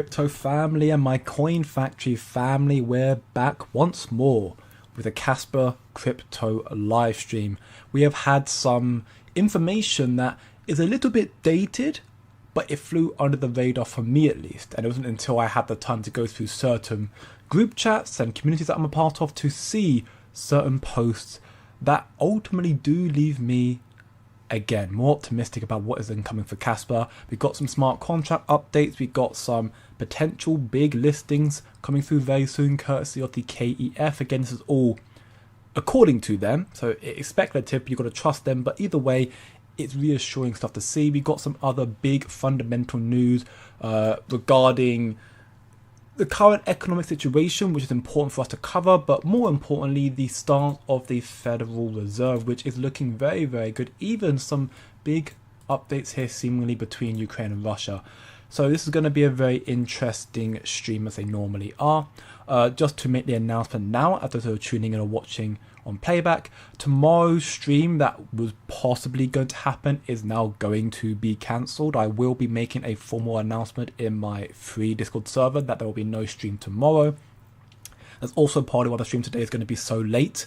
Crypto family and my coin factory family, we're back once more with a Casper crypto live stream. We have had some information that is a little bit dated, but it flew under the radar for me at least, and it wasn't until I had the time to go through certain group chats and communities that I'm a part of to see certain posts that ultimately do leave me again more optimistic about what is incoming for Casper. We've got some smart contract updates, we've got some potential big listings coming through very soon courtesy of the KEF. Again, this is all according to them, so it's speculative, you've got to trust them, but either way it's reassuring stuff to see. We've got some other big fundamental news regarding the current economic situation, which is important for us to cover, but more importantly, the stance of the Federal Reserve, which is looking very, very good. Even some big updates here seemingly between Ukraine and Russia. So this is going to be a very interesting stream, as they normally are. Just to make the announcement now, as those who are tuning in or watching on playback, tomorrow's stream that was possibly going to happen is now going to be cancelled. I will be making a formal announcement in my free Discord server that there will be no stream tomorrow. That's also partly why the stream today is going to be so late.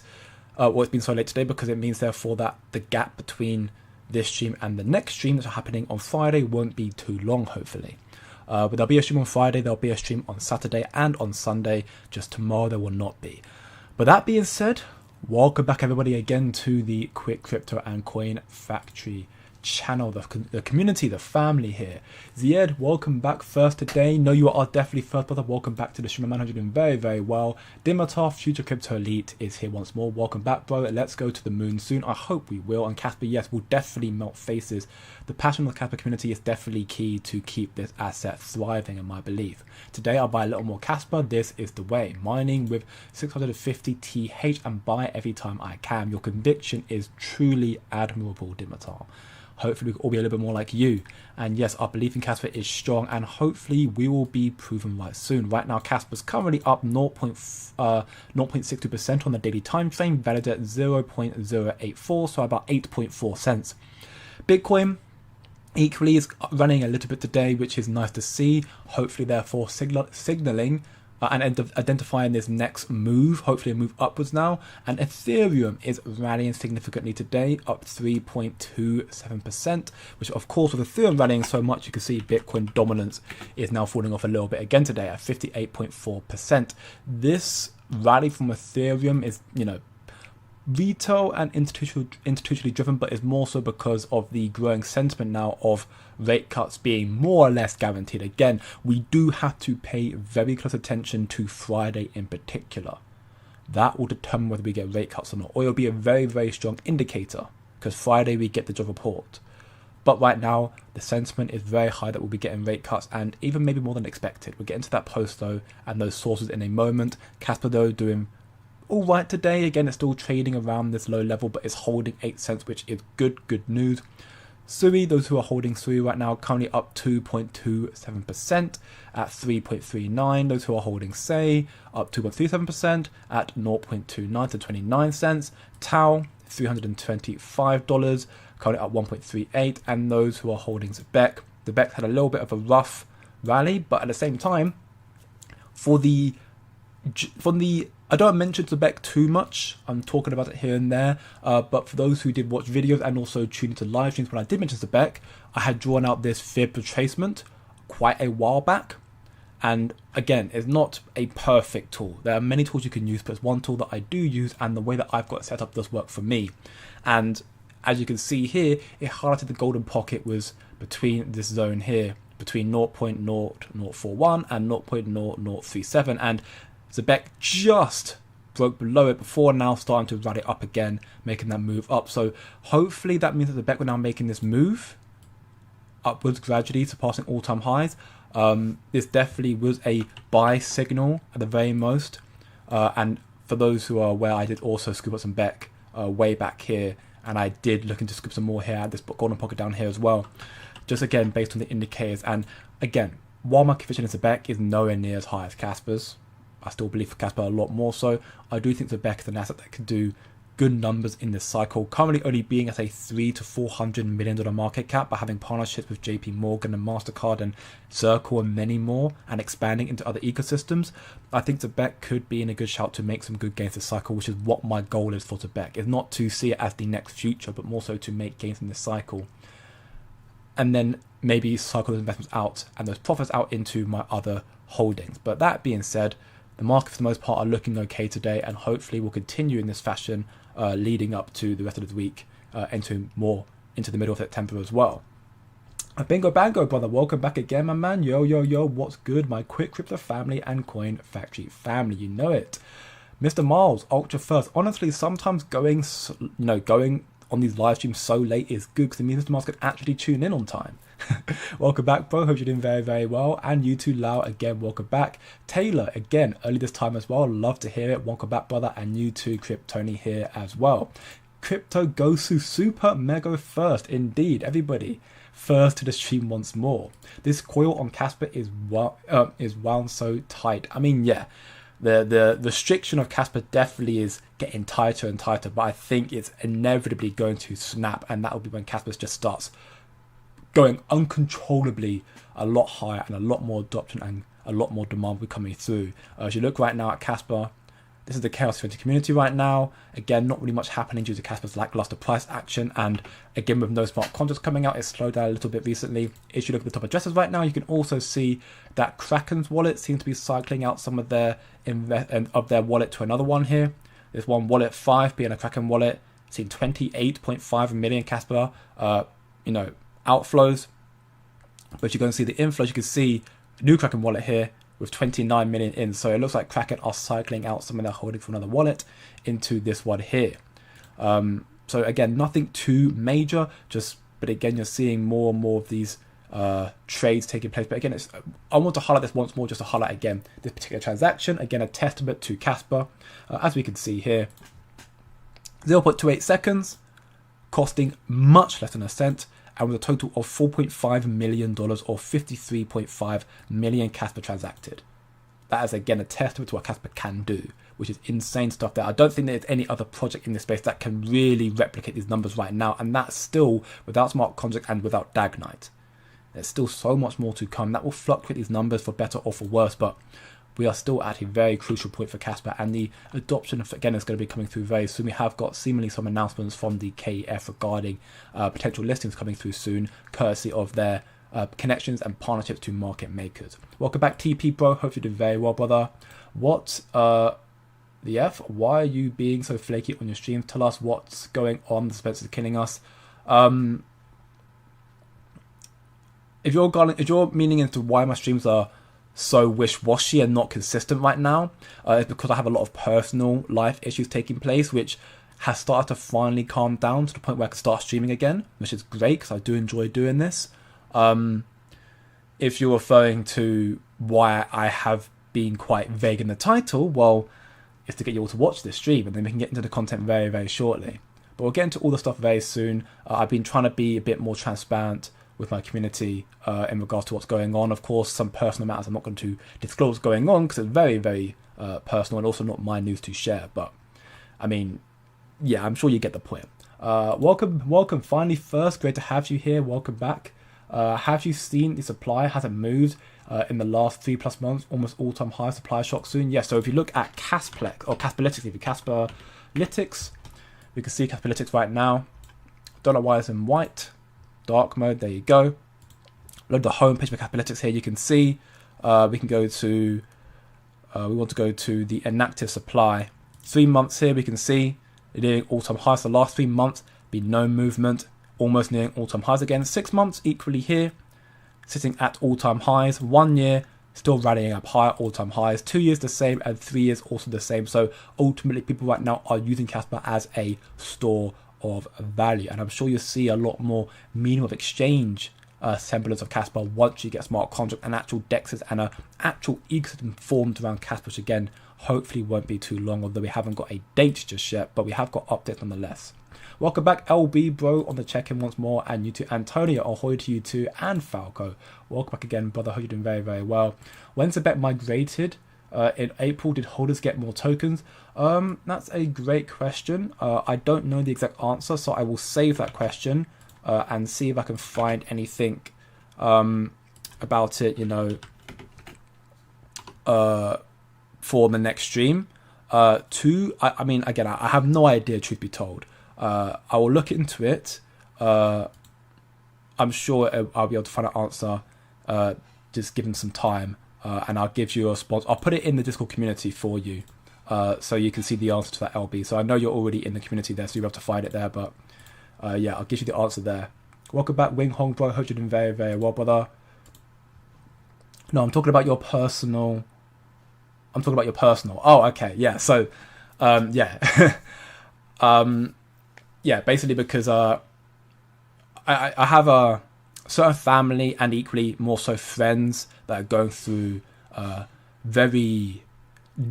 Well, it's been so late today because it means therefore that the gap between this stream and the next stream that's happening on Friday won't be too long, hopefully. But there'll be a stream on Friday, there'll be a stream on Saturday and on Sunday. Just tomorrow there will not be. But that being said, welcome back everybody again to the Quick Crypto and Coin Factory channel, the community, the family here. Zied, welcome back first today. No, you are definitely first, brother. Welcome back to the stream. Man, you're doing very, very well. Dimitar, Future Crypto Elite, is here once more. Welcome back, bro. Let's go to the moon soon. I hope we will. And Casper, yes, will definitely melt faces. The passion of the Casper community is definitely key to keep this asset thriving, in my belief. Today, I'll buy a little more Casper. This is the way. Mining with 650 TH and buy every time I can. Your conviction is truly admirable, Dimitar. Hopefully we can all be a little bit more like you. And yes, our belief in Casper is strong, and hopefully we will be proven right soon. Right now, Casper's currently up 0.62% on the daily time frame, valued at 0.084, so about 8.4 cents. Bitcoin equally is running a little bit today, which is nice to see. Hopefully, therefore, signaling and identifying this next move, hopefully a move upwards now. And Ethereum is rallying significantly today, up 3.27%, which of course with Ethereum rallying so much, you can see Bitcoin dominance is now falling off a little bit again today at 58.4%. This rally from Ethereum is, retail and institutionally driven, but is more so because of the growing sentiment now of rate cuts being more or less guaranteed. Again, we do have to pay very close attention to Friday in particular. That will determine whether we get rate cuts or not, or it'll be a very, very strong indicator, because Friday we get the job report. But right now, the sentiment is very high that we'll be getting rate cuts, and even maybe more than expected. We'll get into that post though, and those sources in a moment. Casper though doing all right today. Again, it's still trading around this low level, but it's holding 8 cents, which is good news. Sui, those who are holding Sui right now, currently up 2.27% at 3.39. Those who are holding Say, up 2.37% at 0.29 to 29 cents. Tau, $325, currently up 1.38. And those who are holding Zebek, the Beck had a little bit of a rough rally, but at the same time, I don't mention Zebek too much, I'm talking about it here and there, but for those who did watch videos and also tune into live streams when I did mention Zebek, I had drawn out this fib retracement quite a while back, and again, it's not a perfect tool. There are many tools you can use, but it's one tool that I do use, and the way that I've got it set up does work for me. And as you can see here, it highlighted the golden pocket was between this zone here, between 0.0041 and 0.0037, and Zebek just broke below it before now starting to rally up again, making that move up. So hopefully that means that Zebek are now making this move upwards gradually, surpassing all-time highs. This definitely was a buy signal at the very most. And for those who are aware, I did also scoop up some Beck way back here, and I did look into scoop some more here at this golden pocket down here as well. Just again, based on the indicators. And again, while my conviction in Zebek is nowhere near as high as Casper's, I still believe for Casper a lot more so. I do think Zebek is an asset that could do good numbers in this cycle, currently only being at a $300 to $400 million market cap, by having partnerships with JP Morgan and MasterCard and Circle and many more, and expanding into other ecosystems. I think Tibet could be in a good shout to make some good gains this cycle, which is what my goal is for Tibet. Is not to see it as the next future, but more so to make gains in this cycle, and then maybe cycle those investments out and those profits out into my other holdings. But that being said, the market for the most part are looking okay today, and hopefully will continue in this fashion leading up to the rest of the week, into the middle of September as well. Bingo bango, brother, welcome back again, my man. Yo, what's good, my quick crypto family and coin factory family? You know it. Mr. Miles, Ultra First. Honestly, sometimes going on these live streams so late is good, because it means Mr. Miles can actually tune in on time. Welcome back, bro. Hope you're doing very, very well. And you too, Lau, again, welcome back. Taylor, again, early this time as well. Love to hear it. Welcome back, brother. And you too, Cryptony here as well. Crypto goes to super mega first. Indeed, everybody. First to the stream once more. This coil on Casper is wound so tight. I mean, yeah, the restriction of Casper definitely is getting tighter and tighter, but I think it's inevitably going to snap, and that will be when Casper just starts going uncontrollably a lot higher, and a lot more adoption and a lot more demand will be coming through. As you look right now at Casper, this is the Chaos 20 community right now. Again, not really much happening due to Casper's lackluster price action, and again with no smart contracts coming out, it's slowed down a little bit recently. If you look at the top addresses right now, you can also see that Kraken's wallet seems to be cycling out some of their wallet to another one here. There's one wallet 5 being a Kraken wallet, seeing 28.5 million Casper outflows, but you're going to see the inflows. You can see new Kraken wallet here with 29 million in, so it looks like Kraken are cycling out some of their holding from another wallet into this one here. So again, nothing too major, but again, you're seeing more and more of these trades taking place. But again, I want to highlight this once more, just to highlight again this particular transaction, again a testament to Casper. As we can see here, 0.28 seconds, costing much less than a cent, and with a total of $4.5 million or 53.5 million Casper transacted. That is again a testament to what Casper can do, which is insane stuff there. I don't think there's any other project in this space that can really replicate these numbers right now, and that's still without smart contract and without Dagnite. There's still so much more to come that will fluctuate these numbers for better or for worse, but we are still at a very crucial point for Casper, and the adoption again is going to be coming through very soon. We have got seemingly some announcements from the KEF regarding potential listings coming through soon, courtesy of their connections and partnerships to market makers. Welcome back, TP bro. Hope you did very well, brother. What the F? Why are you being so flaky on your streams? Tell us what's going on. The Spencer's killing us. If you're meaning into why my streams are so wish-washy and not consistent right now, it's because I have a lot of personal life issues taking place, which has started to finally calm down to the point where I can start streaming again, which is great because I do enjoy doing this. If you're referring to why I have been quite vague in the title, well, it's to get you all to watch this stream, and then we can get into the content very, very shortly. But we'll get into all the stuff very soon. I've been trying to be a bit more transparent with my community in regards to what's going on. Of course, some personal matters I'm not going to disclose what's going on because it's very, very personal, and also not my news to share. But I mean, yeah, I'm sure you get the point. Welcome. Finally, first, great to have you here. Welcome back. Have you seen the supply? Has it moved in the last 3+ months? Almost all-time high supply shock soon. Yeah. So if you look at Casperlytics, we can see Casperlytics right now. Don't know why it's in white. Dark mode, there you go. Load the home page for Casperlytics here. You can see we can go to we want to go to the inactive supply. 3 months here, we can see nearing all-time highs. The last 3 months been no movement, almost nearing all-time highs again. 6 months equally here, sitting at all-time highs. 1 year still rallying up higher, all-time highs. 2 years the same, and 3 years also the same. So ultimately, people right now are using Casper as a store of value, and I'm sure you'll see a lot more meaning of exchange semblance of Casper once you get smart contract and actual dexes and an actual ecosystem formed around Casper, which again hopefully won't be too long, although we haven't got a date just yet, but we have got updates nonetheless. Welcome back, LB bro, on the check-in once more, and you too, Antonio, ahoy to you too, and Falco. Welcome back again, brother. Hope you're doing very, very well. When's the bet migrated in April, did holders get more tokens? That's a great question. I don't know the exact answer, so I will save that question and see if I can find anything about it, for the next stream. I mean, again, I have no idea, truth be told. I will look into it. I'm sure I'll be able to find an answer. Just give them some time, and I'll give you a response. I'll put it in the Discord community for you, so you can see the answer to that LB. So I know you're already in the community there, so you'll be able to find it there. But yeah, I'll give you the answer there. Welcome back, Wing Hong, bro. Hope you're doing very, very well, brother. No, I'm talking about your personal. Oh, okay, yeah. So, yeah, yeah. Basically, because I have a certain family and equally more so friends that are going through very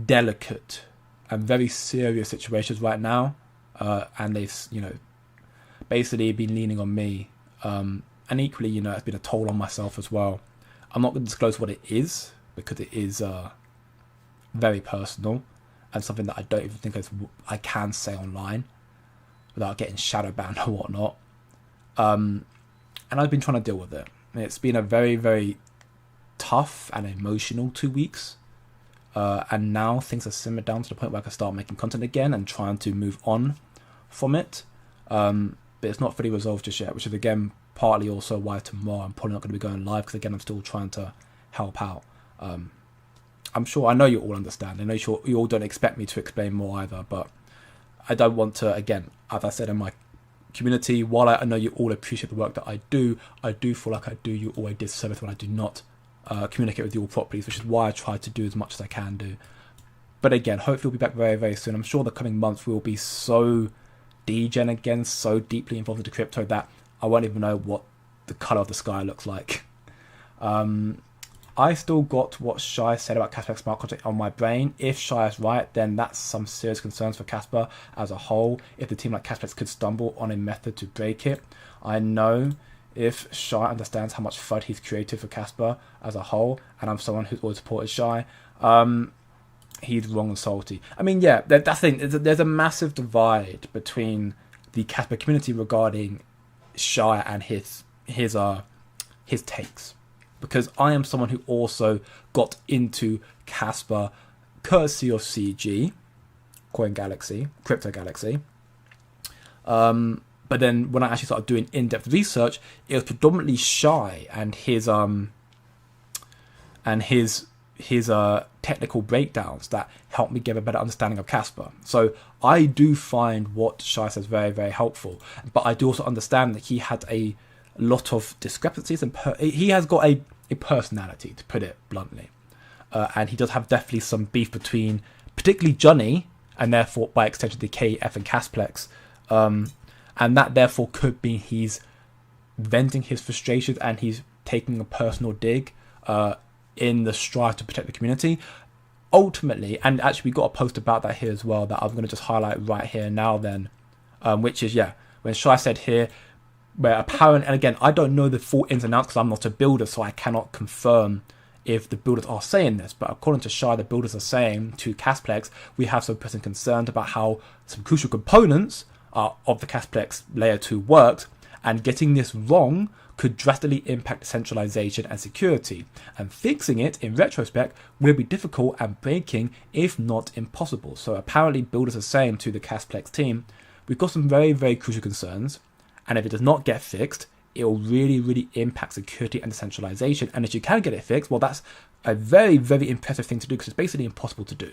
delicate and very serious situations right now, and they've basically been leaning on me, and equally it's been a toll on myself as well. I'm not going to disclose what it is because it is very personal and something that I don't even think I can say online without getting shadow banned or whatnot. And I've been trying to deal with it. It's been a very, very tough and emotional 2 weeks. And now things are simmered down to the point where I can start making content again and trying to move on from it. But it's not fully resolved just yet, which is again partly also why tomorrow I'm probably not going to be going live, because again I'm still trying to help out. I know you all understand. I know you all don't expect me to explain more either, but I don't want to, again, as I said in my community, while I know you all appreciate the work that I do feel like I do you all a disservice when I do not communicate with you all properly, which is why I try to do as much as I can do. But again, hopefully we'll be back very, very soon. I'm sure the coming months will be so degen again, so deeply involved into crypto that I won't even know what the colour of the sky looks like. I still got what Shai said about Casper smart contract on my brain. If Shai is right, then that's some serious concerns for Casper as a whole. If the team like Casper could stumble on a method to break it, I know if Shai understands how much FUD he's created for Casper as a whole, and I'm someone who's always supported Shai, he's wrong and salty. I mean, yeah, that's the thing. There's a massive divide between the Casper community regarding Shai and his takes. Because I am someone who also got into Casper courtesy of CG, Crypto Galaxy. But then when I actually started doing in-depth research, it was predominantly Shai and his technical breakdowns that helped me get a better understanding of Casper. So I do find what Shai says very, very helpful. But I do also understand that he had a lot of discrepancies and he has got a personality, to put it bluntly, and he does have definitely some beef between particularly Johnny and therefore by extension the KF and Casplex, and that therefore could be he's venting his frustrations and he's taking a personal dig in the strive to protect the community ultimately. And actually we got a post about that here as well that I'm going to just highlight right here now then, which is when Shai said here, where apparent, and again, I don't know the full ins and outs because I'm not a builder, so I cannot confirm if the builders are saying this, but according to Shai, the builders are saying to Casplex, we have some pressing concerns about how some crucial components of the Casplex layer 2 works, and getting this wrong could drastically impact decentralization and security, and fixing it in retrospect will be difficult and breaking, if not impossible. So apparently builders are saying to the Casplex team, we've got some very, very crucial concerns, and if it does not get fixed, it will really, really impact security and decentralization. And if you can get it fixed, well, that's a very, very impressive thing to do because it's basically impossible to do.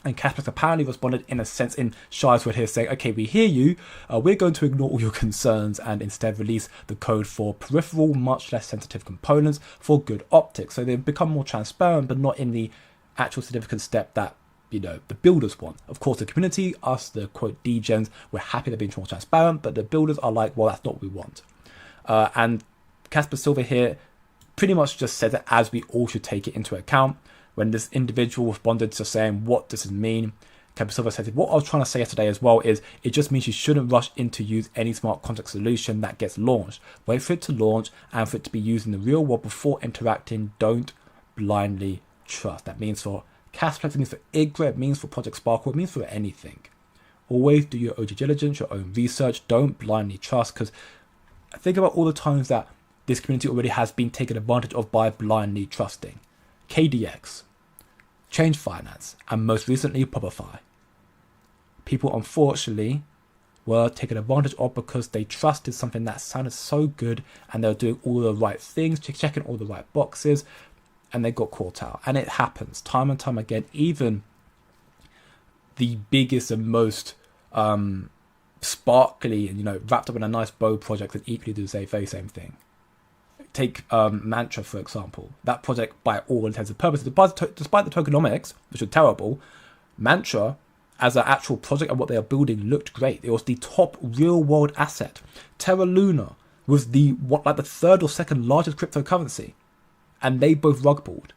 And Casper apparently responded in a sense in Shai's word here saying, okay, we hear you, we're going to ignore all your concerns and instead release the code for peripheral, much less sensitive components for good optics. So they've become more transparent, but not in the actual significant step that the builders want. Of course, the community, us, the quote degens, we're happy they're being more transparent, but the builders are like, well, that's not what we want. And Casper Silver here pretty much just said that as we all should take it into account. When this individual responded to saying, what does it mean? Casper Silver said, what I was trying to say yesterday as well is, it just means you shouldn't rush in to use any smart contract solution that gets launched. Wait for it to launch and for it to be used in the real world before interacting. Don't blindly trust. That means for Cashback means for IGRA, it means for Project Sparkle, it means for anything. Always do your own due diligence, your own research. Don't blindly trust, because think about all the times that this community already has been taken advantage of by blindly trusting. KDX, Change Finance, and most recently Popify. People unfortunately were taken advantage of because they trusted something that sounded so good and they were doing all the right things, checking all the right boxes, and they got caught out. And it happens time and time again. Even the biggest and most sparkly and wrapped up in a nice bow project that equally do the very same thing. Take Mantra, for example. That project, by all intents and purposes, despite the tokenomics, which were terrible, Mantra, as an actual project and what they are building, looked great. It was the top real-world asset. Terra Luna was the third or second largest cryptocurrency, and they both rug-pulled.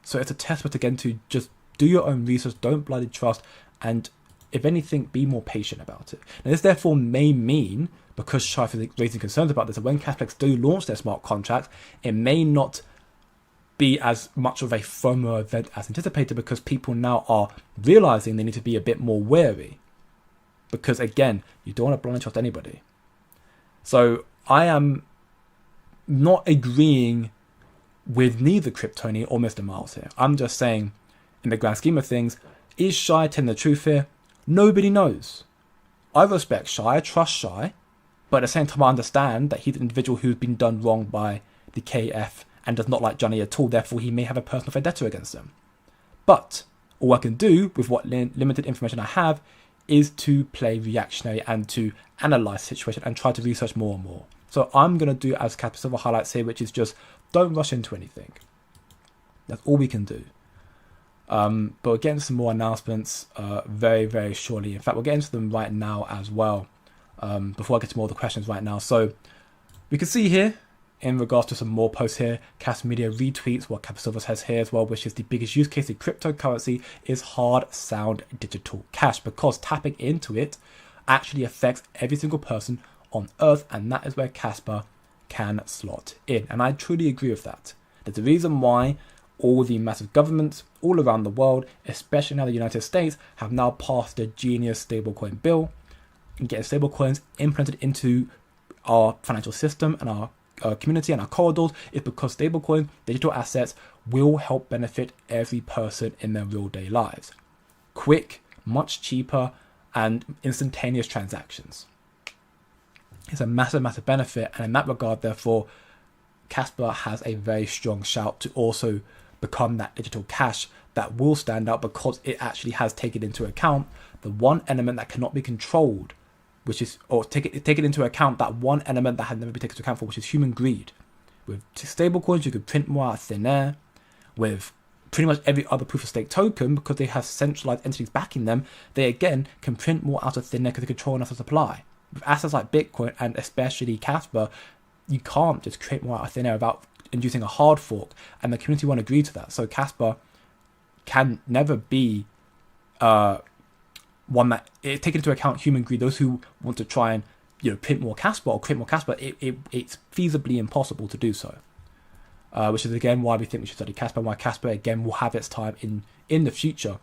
So it's a testament again to just do your own research, don't blindly trust, and if anything, be more patient about it. Now, this therefore may mean, because Shive is raising concerns about this, that when Cashbacks do launch their smart contracts, it may not be as much of a FOMO event as anticipated, because people now are realizing they need to be a bit more wary. Because again, you don't want to blindly trust anybody. So I am not agreeing with neither Kryptoni or Mr. Miles here. I'm just saying, in the grand scheme of things, is Shy telling the truth here? Nobody knows. I respect Shy, I trust Shy, but at the same time I understand that he's an individual who's been done wrong by the KF and does not like Johnny at all, therefore he may have a personal vendetta against them. But all I can do with what limited information I have is to play reactionary and to analyse the situation and try to research more and more. So I'm going to do as Casper Silver highlights here, which is just don't rush into anything. That's all we can do. But we'll get into some more announcements very, very shortly. In fact, we'll get into them right now as well, before I get to more of the questions right now. So we can see here, in regards to some more posts here, Casper Media retweets what Casper Silver says here as well, which is the biggest use case of cryptocurrency is hard sound digital cash, because tapping into it actually affects every single person on Earth, and that is where Casper can slot in. And I truly agree with that. There's a reason why all the massive governments all around the world, especially now the United States, have now passed the Genius stablecoin bill and getting stablecoins implemented into our financial system and our community and our corridors, is because stablecoins, digital assets, will help benefit every person in their real day lives. Quick, much cheaper, and instantaneous transactions. It's a massive, massive benefit, and in that regard, therefore, Casper has a very strong shout to also become that digital cash that will stand out, because it actually has taken into account the one element that cannot be controlled, which is, or taken into account that one element that had never been taken into account for, which is human greed. With stablecoins, you could print more out of thin air. With pretty much every other proof of stake token, because they have centralized entities backing them, they again can print more out of thin air because they control enough of supply. With assets like Bitcoin and especially Casper, you can't just create more out of thin air without inducing a hard fork, and the community won't agree to that. So Casper can never be one that, taking into account human greed, those who want to try and print more Casper or create more Casper, it's feasibly impossible to do so. Which is again why we think we should study Casper, why Casper again will have its time in the future,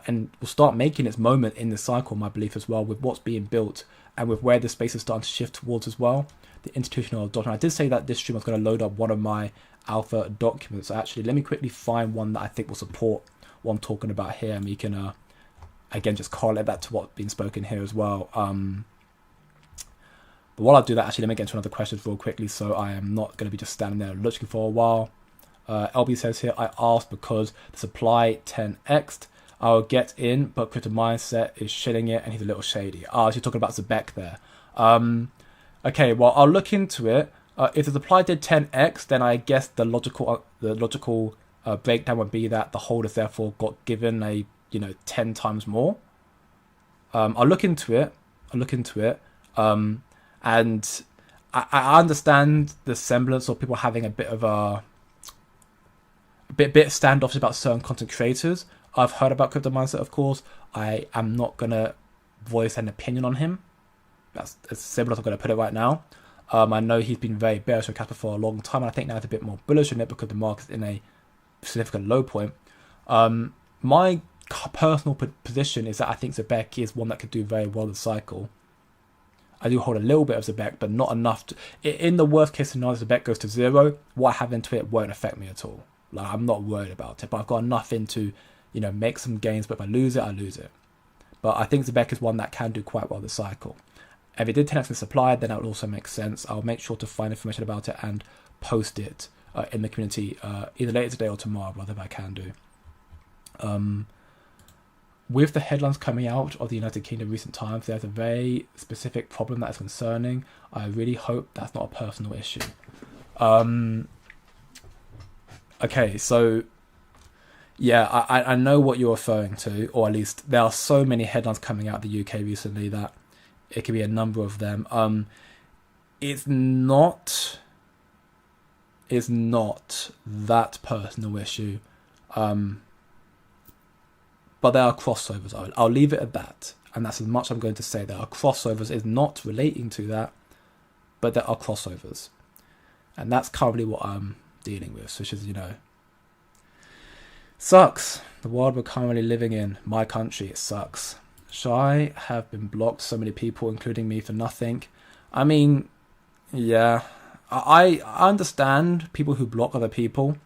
and will start making its moment in the cycle, my belief as well, with what's being built and with where the space is starting to shift towards as well, the institutional adoption. I did say that this stream I was going to load up one of my alpha documents. Actually, let me quickly find one that I think will support what I'm talking about here, and we can again just correlate that to what's being spoken here as well. But while I do that, actually, let me get into another question real quickly, so I am not going to be just standing there looking for a while. LB says here, I asked because the supply 10x'd. I'll get in, but Crypto Mindset is shitting it, and he's a little shady. So you're talking about Zebek there. Okay, well, I'll look into it. If the supply did 10x, then I guess the logical breakdown would be that the holders therefore got given a 10 times more. I'll look into it. And I understand the semblance of people having a bit of a bit standoffish about certain content creators. I've heard about Crypto Mindset, of course. I am not gonna voice an opinion on him. That's as simple as I'm gonna put it right now. I know he's been very bearish on Casper for a long time, and I think now it's a bit more bullish on it because the market's in a significant low point. my personal position is that I think Zebek is one that could do very well this cycle. I do hold a little bit of Zebek, but not enough. In the worst case scenario, Zebek goes to 0. What I have into it won't affect me at all. Like, I'm not worried about it, but I've got enough in to, make some gains. But if I lose it, I lose it. But I think Zebek is one that can do quite well this cycle. If it did 10x the supply, then that would also make sense. I'll make sure to find information about it and post it in the community either later today or tomorrow, whatever I can do. With the headlines coming out of the United Kingdom in recent times, there's a very specific problem that is concerning. I really hope that's not a personal issue. Okay, so yeah, I know what you're referring to, or at least there are so many headlines coming out of the UK recently that it could be a number of them. It's not that personal issue. But there are crossovers. I'll leave it at that. And that's as much I'm going to say. There are crossovers. It's not relating to that, but there are crossovers. And that's currently what I'm dealing with, which is, sucks. The world we're currently living in, my country, it sucks. Shy have been blocked, so many people, including me, for nothing. I mean, yeah, I understand people who block other people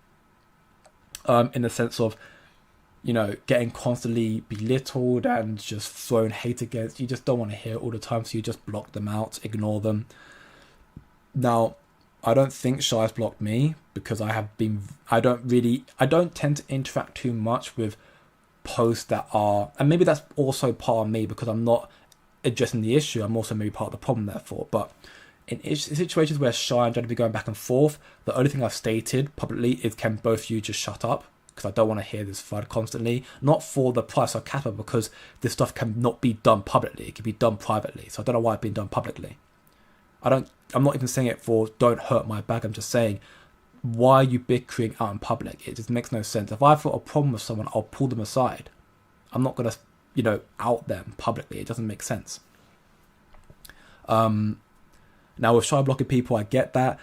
in the sense of, getting constantly belittled and just thrown hate against. You just don't want to hear it all the time, so you just block them out, ignore them. Now, I don't think Shy's blocked me because I don't tend to interact too much with posts that are, and maybe that's also part of me because I'm not addressing the issue. I'm also maybe part of the problem, therefore. But in situations where Shy and Johnny be going back and forth, the only thing I've stated publicly is, can both of you just shut up? Because I don't want to hear this FUD constantly. Not for the price of Casper, because this stuff cannot be done publicly. It can be done privately. So I don't know why it's been done publicly. I'm not even saying it for don't hurt my bag. I'm just saying, why are you bickering out in public? It just makes no sense. If I've got a problem with someone, I'll pull them aside. I'm not going to, out them publicly. It doesn't make sense. Now with Shy blocking people, I get that.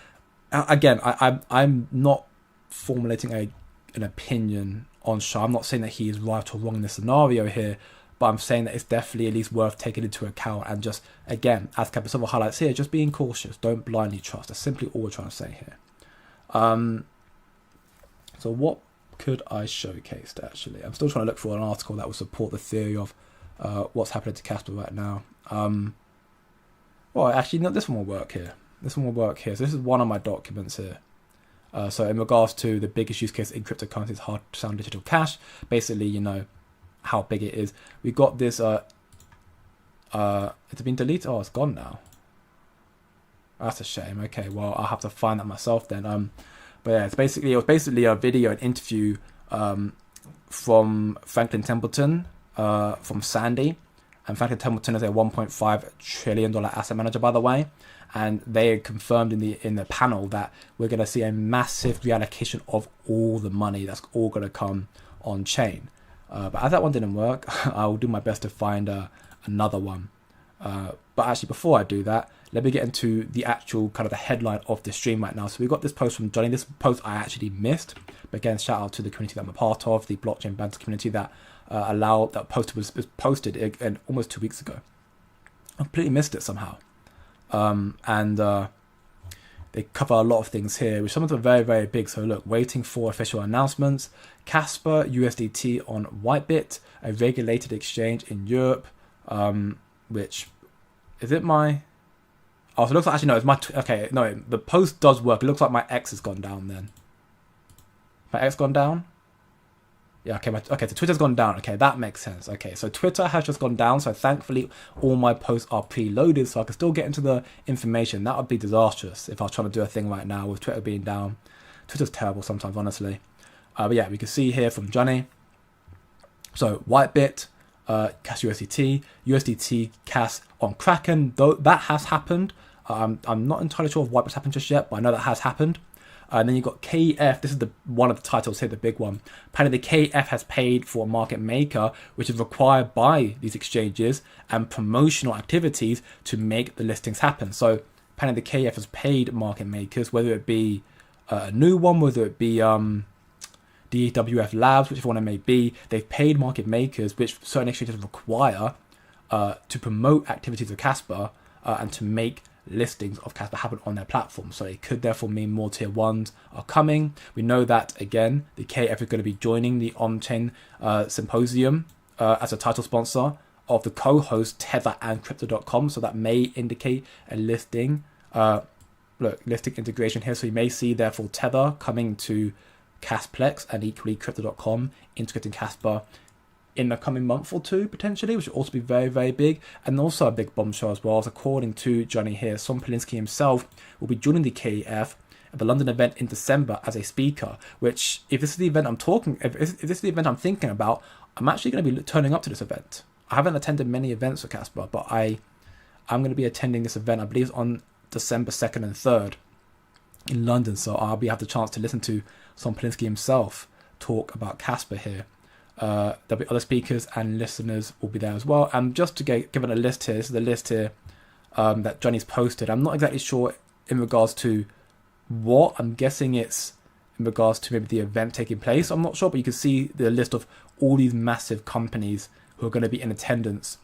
Again, I'm not formulating an opinion on Shy. I'm not saying that he is right or wrong in this scenario here, but I'm saying that it's definitely at least worth taking into account and just, again, as Kas Kaspa highlights here, just being cautious. Don't blindly trust. That's simply all we're trying to say here. So what could I showcase actually? I'm still trying to look for an article that will support the theory of what's happening to Casper right now. Well, actually, no, this one will work here. So this is one of my documents here. So in regards to the biggest use case in cryptocurrency is hard to sound digital cash. Basically, how big it is. We got this, it's been deleted. Oh, it's gone now. That's a shame. Okay, well, I'll have to find that myself then. But yeah, it was basically a video, an interview from Franklin Templeton, from Sandy. And Franklin Templeton is a $1.5 trillion asset manager, by the way. And they confirmed in the panel that we're going to see a massive reallocation of all the money that's all going to come on chain. But as that one didn't work, I'll do my best to find another one. But actually, before I do that, let me get into the actual kind of the headline of the stream right now. So we got this post from Johnny. This post I actually missed. But again, shout out to the community that I'm a part of, the blockchain banter community that post was posted again almost 2 weeks ago. I completely missed it somehow. They cover a lot of things here, which some of them are very, very big. So look, waiting for official announcements. Casper USDT on Whitebit, a regulated exchange in Europe, which, is it my... Oh, so it looks like, actually, no, it's my... Okay, no, the post does work. It looks like my X has gone down then. My X gone down? Yeah, okay, so Twitter's gone down. Okay, that makes sense. Okay, so Twitter has just gone down. So thankfully, all my posts are preloaded, so I can still get into the information. That would be disastrous if I was trying to do a thing right now with Twitter being down. Twitter's terrible sometimes, honestly. But yeah, we can see here from Johnny. So Whitebit, Cas USDT, Cas on Kraken. Though that has happened. I'm not entirely sure if Whitebit's happened just yet, but I know that has happened. And then you've got KF. This is one of the titles here, the big one. Apparently, the KF has paid for a market maker, which is required by these exchanges and promotional activities to make the listings happen. So apparently, the KF has paid market makers, whether it be a new one, whether it be DWF Labs, whichever one it may be. They've paid market makers, which certain exchanges require, to promote activities of Casper and to make listings of Casper happen on their platform. So it could therefore mean more tier ones are coming. We know that, again, the KF is going to be joining the on-chain symposium as a title sponsor of the co-host Tether and Crypto.com. So that may indicate a listing listing integration here. So you may see therefore Tether coming to Casplex and equally Crypto.com integrating Casper in the coming month or two potentially, which will also be very, very big. And also a big bombshell as well, as according to Johnny here, Son Polinsky himself will be joining the KEF at the London event in December as a speaker, which if this is the event if this is the event I'm thinking about, I'm actually going to be turning up to this event. I haven't attended many events for Casper, but I'm going to be attending this event. I believe it's on December 2nd and 3rd in London. So I'll have the chance to listen to Son Polinsky himself talk about Casper here. There'll be other speakers and listeners will be there as well. And just to give it a list here, this is the list here that Johnny's posted. I'm not exactly sure in regards to what. I'm guessing it's in regards to maybe the event taking place. I'm not sure, but you can see the list of all these massive companies who are going to be in attendance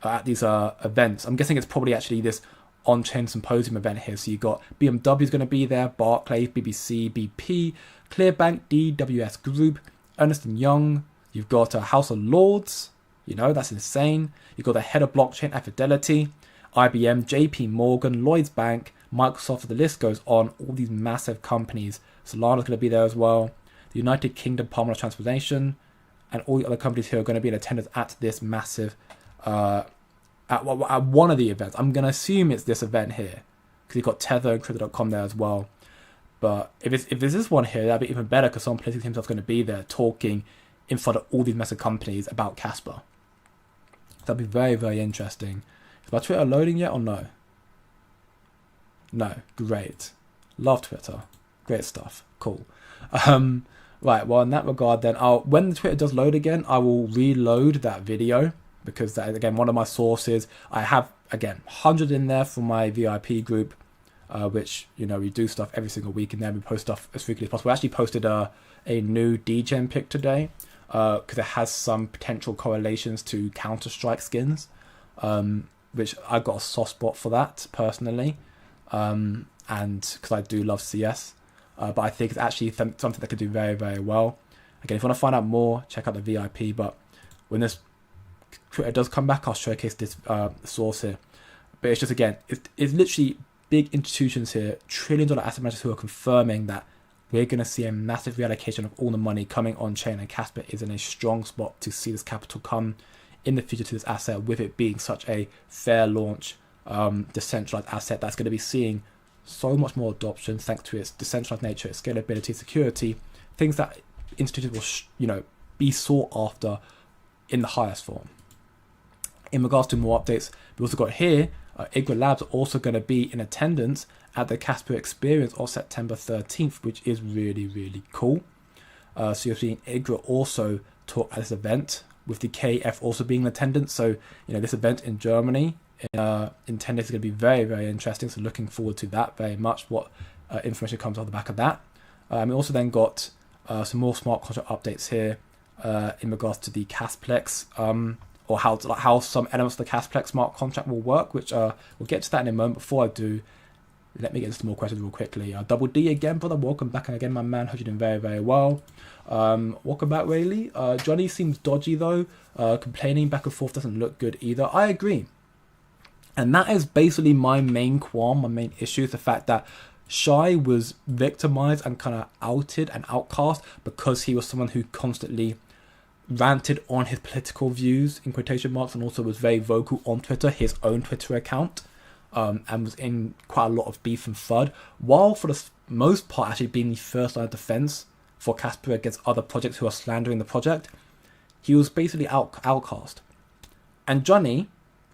at these events. I'm guessing it's probably actually this on-chain symposium event here. So you've got BMW is going to be there, Barclays, BBC, BP, Clearbank, DWS Group, Ernst & Young. You've got House of Lords, that's insane. You've got the head of blockchain at Fidelity, IBM, JP Morgan, Lloyds Bank, Microsoft, the list goes on, all these massive companies. Solana's going to be there as well. The United Kingdom Department of Transportation, and all the other companies here are going to be in attendance at this massive, at one of the events. I'm going to assume it's this event here, because you've got Tether and Crypto.com there as well. But if there's this one here, that'd be even better, because Son Polinsky himself is going to be there talking in front of all these massive companies about Casper. That'd be very, very interesting. Is my Twitter loading yet or no? No. Great. Love Twitter. Great stuff. Cool. Right, well, in that regard then, when the Twitter does load again, I will reload that video, because that is, again, one of my sources. I have, again, 100 in there from my VIP group, which, we do stuff every single week in there. We post stuff as frequently as possible. I actually posted a new degen pick today, because it has some potential correlations to Counter-Strike skins, which I got a soft spot for that personally, and because I do love CS, but I think it's actually something that could do very, very well. Again, if you want to find out more, check out the VIP, but when this Twitter does come back, I'll showcase this source here. But it's just, again, it's literally big institutions here, trillion-dollar asset managers who are confirming that we're going to see a massive reallocation of all the money coming on chain, and Casper is in a strong spot to see this capital come in the future to this asset, with it being such a fair launch, decentralized asset that's going to be seeing so much more adoption thanks to its decentralized nature, its scalability, security, things that institutions will, be sought after in the highest form. In regards to more updates, we also got here, Igra Labs are also going to be in attendance at the Casper experience on September 13th, which is really, really cool. So you're seeing Igra also talk at this event, with the KF also being in attendance. So, this event in Germany in 10 days is going to be very, very interesting. So looking forward to that very much, what information comes off the back of that. We also then got some more smart contract updates here in regards to the Casplex, or how some elements of the Casplex smart contract will work, which we'll get to that in a moment. Before I do, let me get into some more questions real quickly. Double D again, brother. Welcome back. And again, my man, hope you're doing very, very well. Welcome back, Rayleigh. Johnny seems dodgy, though. Complaining back and forth doesn't look good either. I agree. And that is basically my main qualm, my main issue, is the fact that Shy was victimized and kind of outed and outcast because he was someone who constantly ranted on his political views, in quotation marks, and also was very vocal on Twitter, his own Twitter account, and was in quite a lot of beef and FUD, while for the most part actually being the first line of defense for Casper against other projects who are slandering the project. He was basically outcast. And Johnny,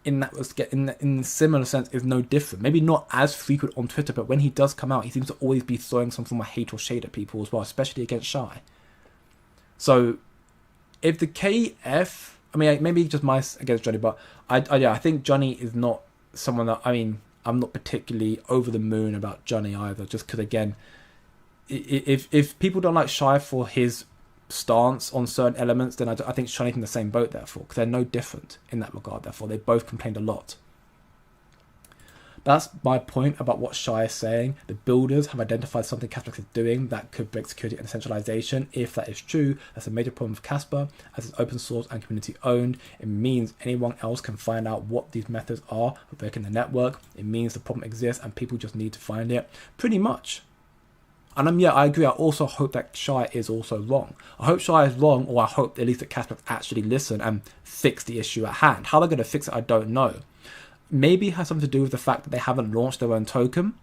in a similar sense, is no different. Maybe not as frequent on Twitter, but when he does come out, he seems to always be throwing some form of hate or shade at people as well, especially against Shy. So if the KF, maybe just my against Johnny, but I think Johnny is not someone that, I'm not particularly over the moon about Johnny either, just because, again, if people don't like Shy for his stance on certain elements, then I think Shy is in the same boat, therefore, because they're no different in that regard. Therefore, they both complained a lot. That's my point about what Shy is saying. The builders have identified something Casper is doing that could break security and centralization. If that is true, that's a major problem for Casper, as it's open source and community owned. It means anyone else can find out what these methods are of breaking the network. It means the problem exists and people just need to find it. Pretty much. And yeah, I agree. I also hope that Shy is also wrong. I hope Shy is wrong, or I hope at least that Casper actually listen and fix the issue at hand. How they're going to fix it, I don't know. Maybe it has something to do with the fact that they haven't launched their own token,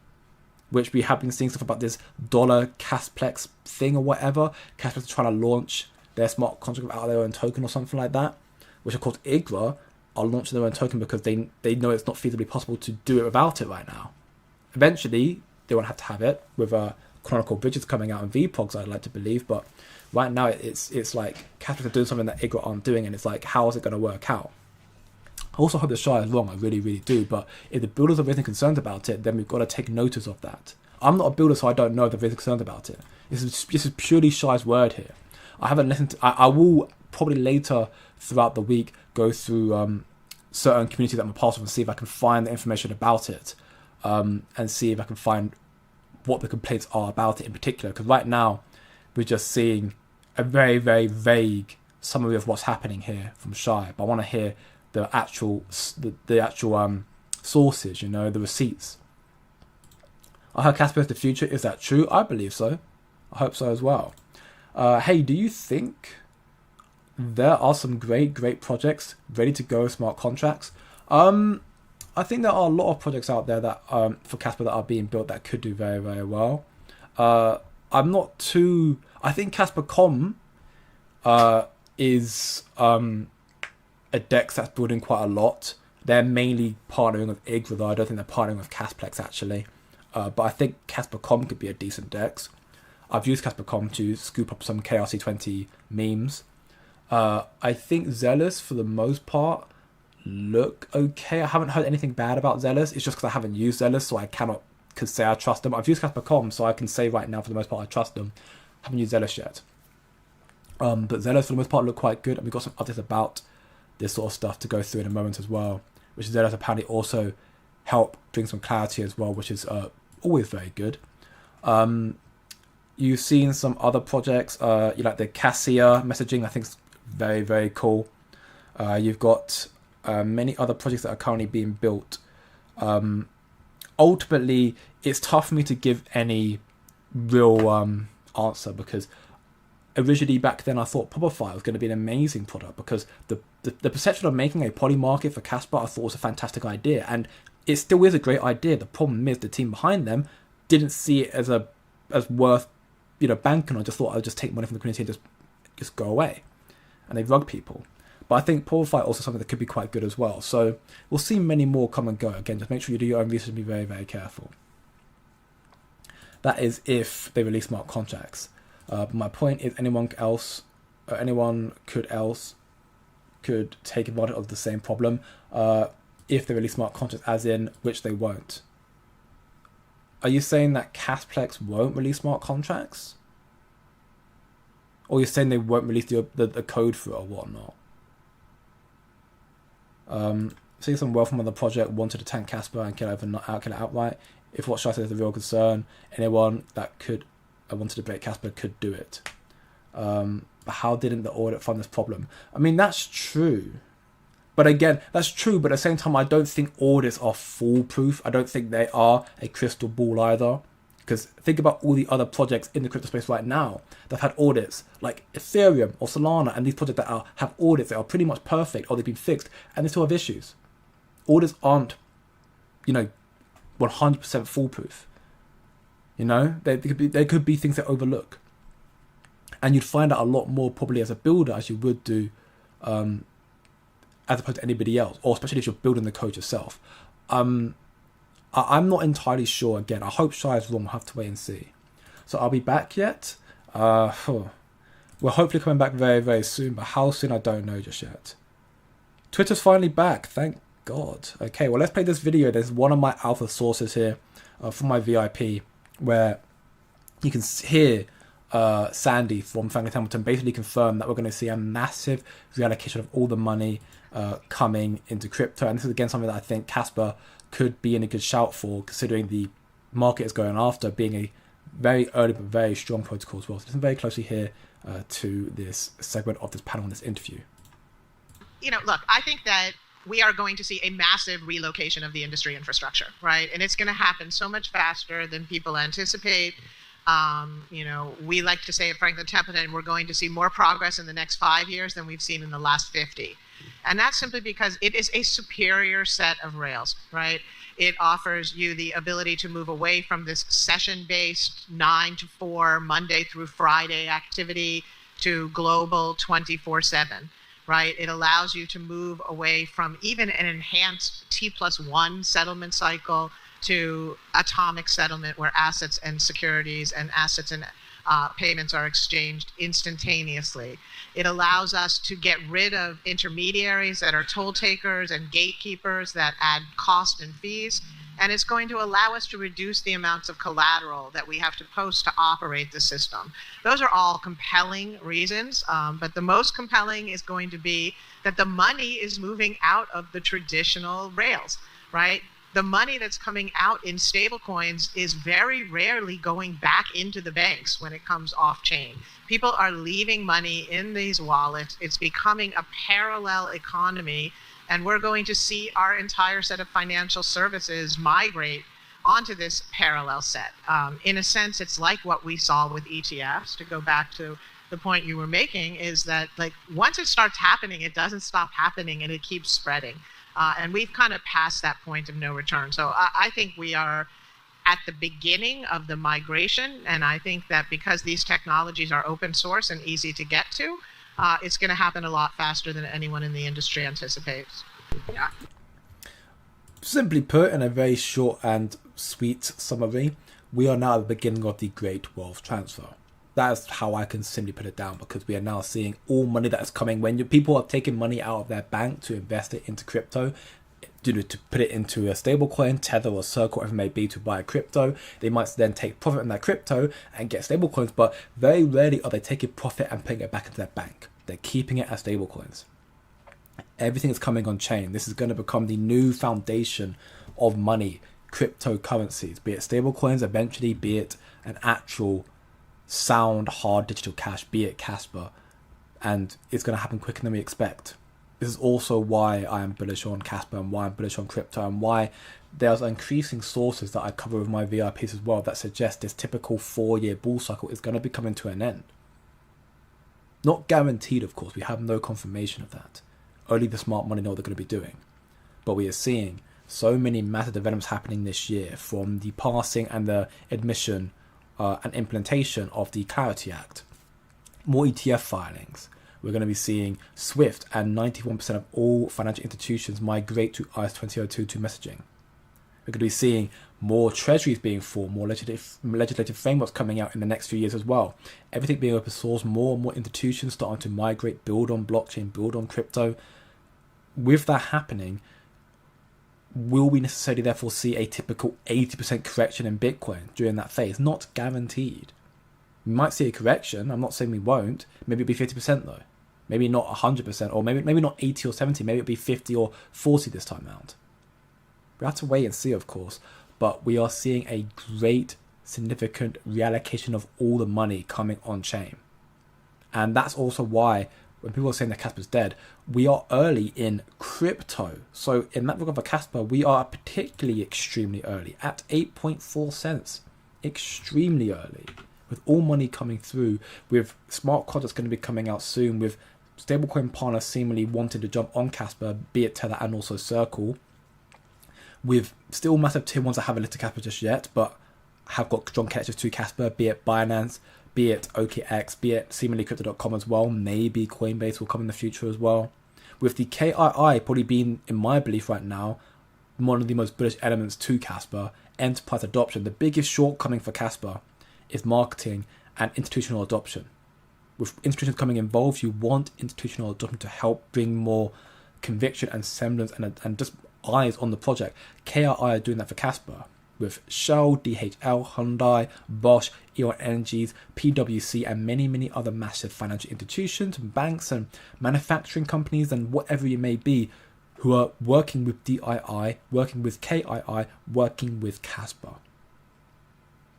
which we have been seeing stuff about this dollar Casplex thing or whatever. Casper's trying to launch their smart contract without their own token or something like that, which of course IGRA are launching their own token because they know it's not feasibly possible to do it without it right now. Eventually, they won't have to have it with Chronicle Bridges coming out in VPOGs, I'd like to believe, but right now it's like Casper are doing something that IGRA aren't doing, and it's like, how is it going to work out? I also hope the Shy is wrong, I really, really do, but if the builders are really concerned about it, then we've got to take notice of that. I'm not a builder, so I don't know if they're really concerned about it. This is purely Shy's word here. I haven't listened to... I will probably later throughout the week go through certain communities that I'm a part of and see if I can find the information about it, and see if I can find what the complaints are about it in particular, because right now we're just seeing a very, very vague summary of what's happening here from Shy, but I want to hear the actual sources, the receipts. I heard Casper is the future. Is that true? I believe so. I hope so as well. Hey, do you think there are some great projects ready to go, smart contracts? I think there are a lot of projects out there that for Casper that are being built that could do very, very well. I'm not too... I think Casper.com is a DEX that's building quite a lot. They're mainly partnering with IGRA, though I don't think they're partnering with Casplex, actually. But I think Casper.com could be a decent DEX. I've used Casper.com to scoop up some KRC20 memes. I think Zealous, for the most part, look okay. I haven't heard anything bad about Zealous. It's just because I haven't used Zealous, so I could say I trust them. I've used Casper.com, so I can say right now, for the most part, I trust them. I haven't used Zealous yet. But Zealous, for the most part, look quite good. And we've got some updates about this sort of stuff to go through in a moment as well, which Zealous apparently also help bring some clarity as well, which is always very good. You've seen some other projects, you like the Cassia messaging, I think is very, very cool. You've got many other projects that are currently being built. Ultimately, it's tough for me to give any real answer, because originally back then I thought Popify was going to be an amazing product, because the perception of making a poly market for Casper I thought was a fantastic idea, and it still is a great idea. The problem is the team behind them didn't see it as worth banking on. Just thought I'd just take money from the community and just go away, and they rug people. But I think Popify also something that could be quite good as well. So we'll see many more come and go. Again, just make sure you do your own research and be very, very careful. That is if they release smart contracts. But my point is anyone could take advantage of the same problem if they release smart contracts, as in which they won't. Are you saying that Casplex won't release smart contracts? Or you're saying they won't release the code for it or whatnot? Seeing some wealth from the project wanted to tank Casper and kill it outright. If what Shy says is the real concern, anyone that could wanted to break Casper could do it. But how didn't the audit find this problem? I mean, that's true. But again, that's true, but at the same time, I don't think audits are foolproof. I don't think they are a crystal ball either. Because think about all the other projects in the crypto space right now that have had audits, like Ethereum or Solana, and these projects that have audits that are pretty much perfect or they've been fixed, and they still have issues. Audits aren't, 100% foolproof. There could be things that overlook. And you'd find out a lot more probably as a builder as you would do as opposed to anybody else, or especially if you're building the code yourself. I'm not entirely sure. Again, I hope Shy is wrong. We'll have to wait and see. So I'll be back yet? We're hopefully coming back very, very soon, but how soon I don't know just yet. Twitter's finally back. Thank God. Okay, well, let's play this video. There's one of my alpha sources here from my VIP where you can hear Sandy from Franklin Templeton basically confirmed that we're going to see a massive reallocation of all the money coming into crypto. And this is again something that I think Casper could be in a good shout for, considering the market is going after being a very early but very strong protocol as well. So listen very closely here to this segment of this panel and this interview. Look, I think that we are going to see a massive relocation of the industry infrastructure, right? And it's going to happen so much faster than people anticipate. We like to say at Franklin Templeton, we're going to see more progress in the next 5 years than we've seen in the last 50. And that's simply because it is a superior set of rails, right? It offers you the ability to move away from this session-based 9 to 4, Monday through Friday activity to global 24/7. Right? It allows you to move away from even an enhanced T+1 settlement cycle to atomic settlement, where assets and securities and assets and payments are exchanged instantaneously. It allows us to get rid of intermediaries that are toll takers and gatekeepers that add cost and fees. And it's going to allow us to reduce the amounts of collateral that we have to post to operate the system. Those are all compelling reasons, but the most compelling is going to be that the money is moving out of the traditional rails, right? The money that's coming out in stablecoins is very rarely going back into the banks when it comes off-chain. People are leaving money in these wallets. It's becoming a parallel economy. And we're going to see our entire set of financial services migrate onto this parallel set. In a sense, it's like what we saw with ETFs. To go back to the point you were making, is that once it starts happening, it doesn't stop happening and it keeps spreading. And we've kind of passed that point of no return. So I think we are at the beginning of the migration. And I think that because these technologies are open source and easy to get to, it's going to happen a lot faster than anyone in the industry anticipates. Yeah. Simply put, in a very short and sweet summary, we are now at the beginning of the great wealth transfer. That is how I can simply put it down, because we are now seeing all money that is coming. When people are taking money out of their bank to invest it into crypto, to put it into a stablecoin, Tether or Circle, whatever it may be, to buy a crypto. They might then take profit on that crypto and get stablecoins, but very rarely are they taking profit and putting it back into their bank. They're keeping it as stablecoins. Everything is coming on chain. This is going to become the new foundation of money, cryptocurrencies, be it stablecoins eventually, be it an actual sound, hard digital cash, be it Casper, and it's going to happen quicker than we expect. This is also why I am bullish on Casper and why I'm bullish on crypto, and why there's increasing sources that I cover with my VIPs as well that suggest this typical 4-year bull cycle is going to be coming to an end. Not guaranteed, of course. We have no confirmation of that. Only the smart money know what they're going to be doing. But we are seeing so many massive developments happening this year, from the passing and the admission and implementation of the Clarity Act. More ETF filings. We're going to be seeing SWIFT and 91% of all financial institutions migrate to ISO 2002 messaging. We're going to be seeing more treasuries being formed, more legislative frameworks coming out in the next few years as well. Everything being open source, more and more institutions starting to migrate, build on blockchain, build on crypto. With that happening, will we necessarily therefore see a typical 80% correction in Bitcoin during that phase? Not guaranteed. We might see a correction. I'm not saying we won't. Maybe it'll be 50% though. Maybe not 100%, or maybe not 80 or 70. Maybe it'll be 50 or 40 this time out. We have to wait and see, of course. But we are seeing a great, significant reallocation of all the money coming on chain. And that's also why, when people are saying that Casper's dead, we are early in crypto. So in that regard for Casper, we are particularly extremely early at 8.4 cents. Extremely early. With all money coming through, with smart contracts going to be coming out soon, with stablecoin partners seemingly wanting to jump on Casper, be it Tether and also Circle, with still massive tier ones that haven't listed Casper just yet, but have got strong connections to Casper, be it Binance, be it OKX, be it seemingly Crypto.com as well. Maybe Coinbase will come in the future as well. With the KII probably being, in my belief right now, one of the most bullish elements to Casper, enterprise adoption. The biggest shortcoming for Casper is marketing and institutional adoption. With institutions coming involved, you want institutional adoption to help bring more conviction and semblance and just eyes on the project. KII are doing that for Casper. with Shell, DHL, Hyundai, Bosch, E.ON Energies, PwC, and many, many other massive financial institutions, and banks, and manufacturing companies, and whatever it may be, who are working with DII, working with KII, working with Casper.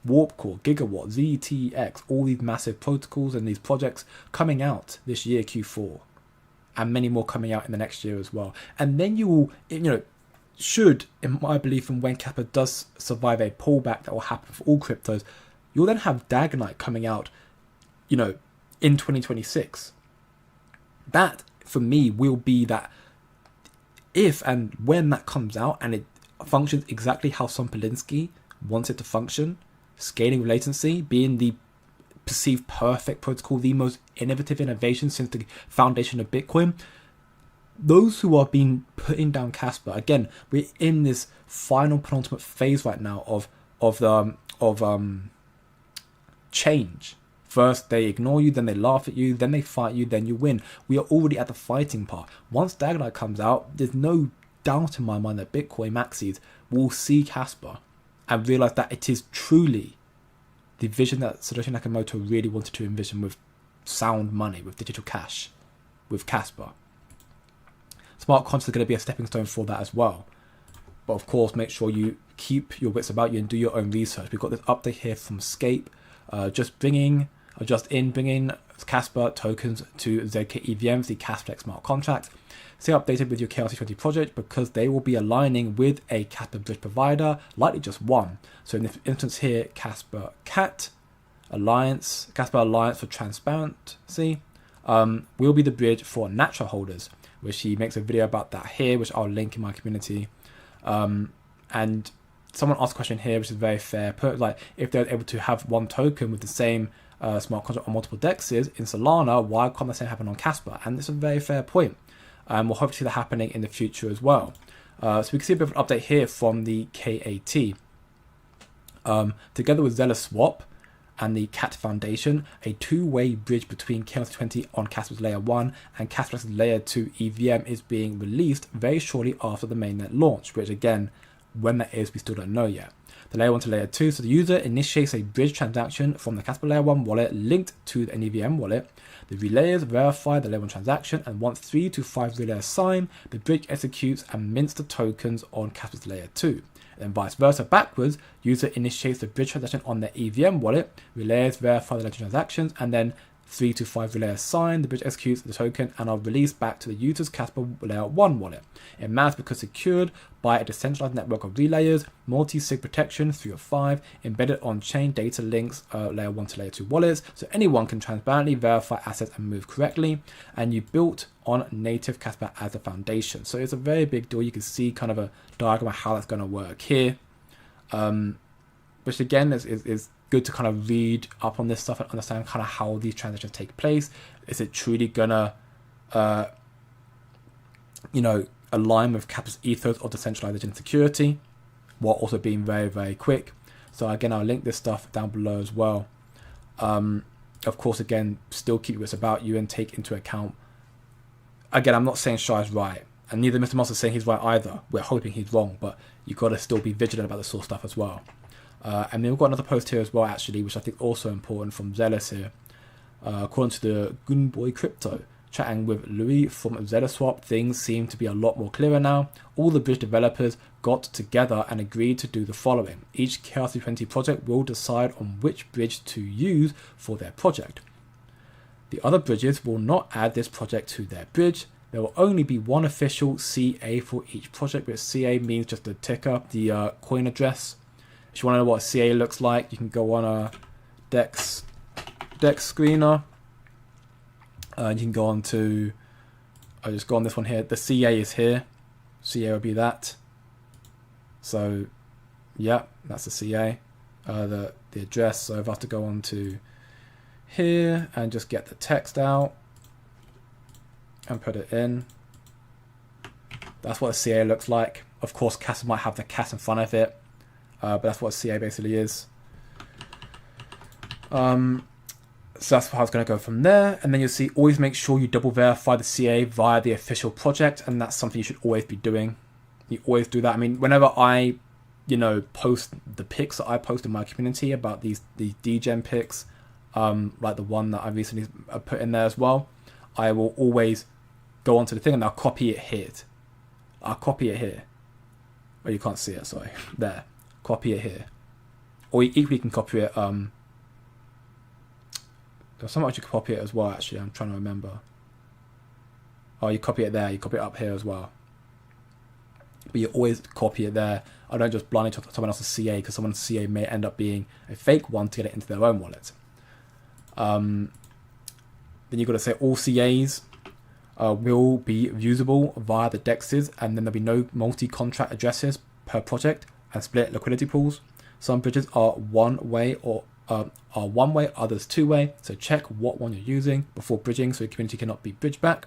Warp Core, Gigawatt, ZTX, all these massive protocols and these projects coming out this year, Q4, and many more coming out in the next year as well. And then you will, should, in my belief, and when Casper does survive a pullback that will happen for all cryptos, you'll then have Dagonite coming out, in 2026. That, for me, will be that if and when that comes out and it functions exactly how Son Polinsky wants it to function, scaling latency, being the perceived perfect protocol, the most innovative innovation since the foundation of Bitcoin, those who are being putting down Casper, again, we're in this final penultimate phase right now of change. First they ignore you, then they laugh at you, then they fight you, then you win. We are already at the fighting part. Once Dagonite comes out, there's no doubt in my mind that Bitcoin maxis will see Casper and realize that it is truly the vision that Satoshi Nakamoto really wanted to envision, with sound money, with digital cash, with Casper. Smart contracts are going to be a stepping stone for that as well. But of course, make sure you keep your wits about you and do your own research. We've got this update here from Scape, just bringing Casper tokens to ZK EVMs, the Cashback smart contract. Stay updated with your KRC20 project, because they will be aligning with a Casper bridge provider, likely just one. So in this instance here, Casper Alliance for Transparency will be the bridge for Natural holders, which he makes a video about that here, which I'll link in my community. And someone asked a question here, which is very fair. If they're able to have one token with the same smart contract on multiple dexes in Solana, why can't the same happen on Casper? And it's a very fair point. We'll hopefully see that happening in the future as well. So we can see a bit of an update here from the KAT. Together with Zealous Swap and the CAT Foundation, a two-way bridge between KRC20 on Casper's Layer 1 and Casper's Layer 2 EVM is being released very shortly after the mainnet launch, which again, when that is, we still don't know yet. The Layer 1 to Layer 2, so the user initiates a bridge transaction from the Casper Layer 1 wallet linked to an EVM wallet. The relayers verify the Layer 1 transaction, and once 3 to 5 relayers sign, the bridge executes and mints the tokens on Casper's Layer 2. Then vice versa backwards, user initiates the bridge transaction on their EVM wallet, relayers verify the Layer 2 transactions, and then 3 to 5 relayers sign, the bridge executes the token and are released back to the user's Casper Layer 1 wallet. It matters because secured by a decentralized network of relayers, multi-sig protection 3 of 5, embedded on-chain data links Layer 1 to Layer 2 wallets, so anyone can transparently verify assets and move correctly, and you built on native Casper as a foundation. So it's a very big deal. You can see kind of a diagram of how that's going to work here, which again is good to kind of read up on this stuff and understand kind of how these transactions take place. Is it truly gonna align with Casper's ethos of decentralization and security, while also being very, very quick? So again, I'll link this stuff down below as well. Of course, again, still keep what's about you and take into account, again, I'm not saying Shah is right, and neither Mr. Moss is saying he's right either. We're hoping he's wrong, but you've got to still be vigilant about this sort of stuff as well. And then we've got another post here as well, actually, which I think also important, from Zealous here. According to the Goonboy Crypto, chatting with Louis from ZellaSwap, things seem to be a lot more clearer now. All the bridge developers got together and agreed to do the following. Each KRC20 project will decide on which bridge to use for their project. The other bridges will not add this project to their bridge. There will only be one official CA for each project, which CA means just the ticker, the coin address. If you want to know what CA looks like, you can go on a Dex screener. You can go on to, I'll just go on this one here. The CA is here. CA will be that. So, yeah, that's the CA. The address. So if I have to go on to here and just get the text out and put it in, that's what a CA looks like. Of course, Casper might have the CAS in front of it. But that's what CA basically is. So that's how it's going to go from there. And then you'll see, always make sure you double verify the CA via the official project. And that's something you should always be doing. You always do that. I mean, whenever I, post the pics that I post in my community about these degen pics, like the one that I recently put in there as well, I will always go onto the thing and I'll copy it here. Oh, you can't see it, sorry. There. Copy it here. Or you equally can copy it, there's so much you can copy it as well, actually. I'm trying to remember. Oh, you copy it there. You copy it up here as well. But you always copy it there. I don't just blindly talk to someone else's CA, because someone's CA may end up being a fake one to get it into their own wallet. Then you've got to say all CAs will be usable via the DEXs, and then there'll be no multi-contract addresses per project and split liquidity pools. Some bridges are one-way or are one-way, others two-way. So check what one you're using before bridging, so your community cannot be bridged back.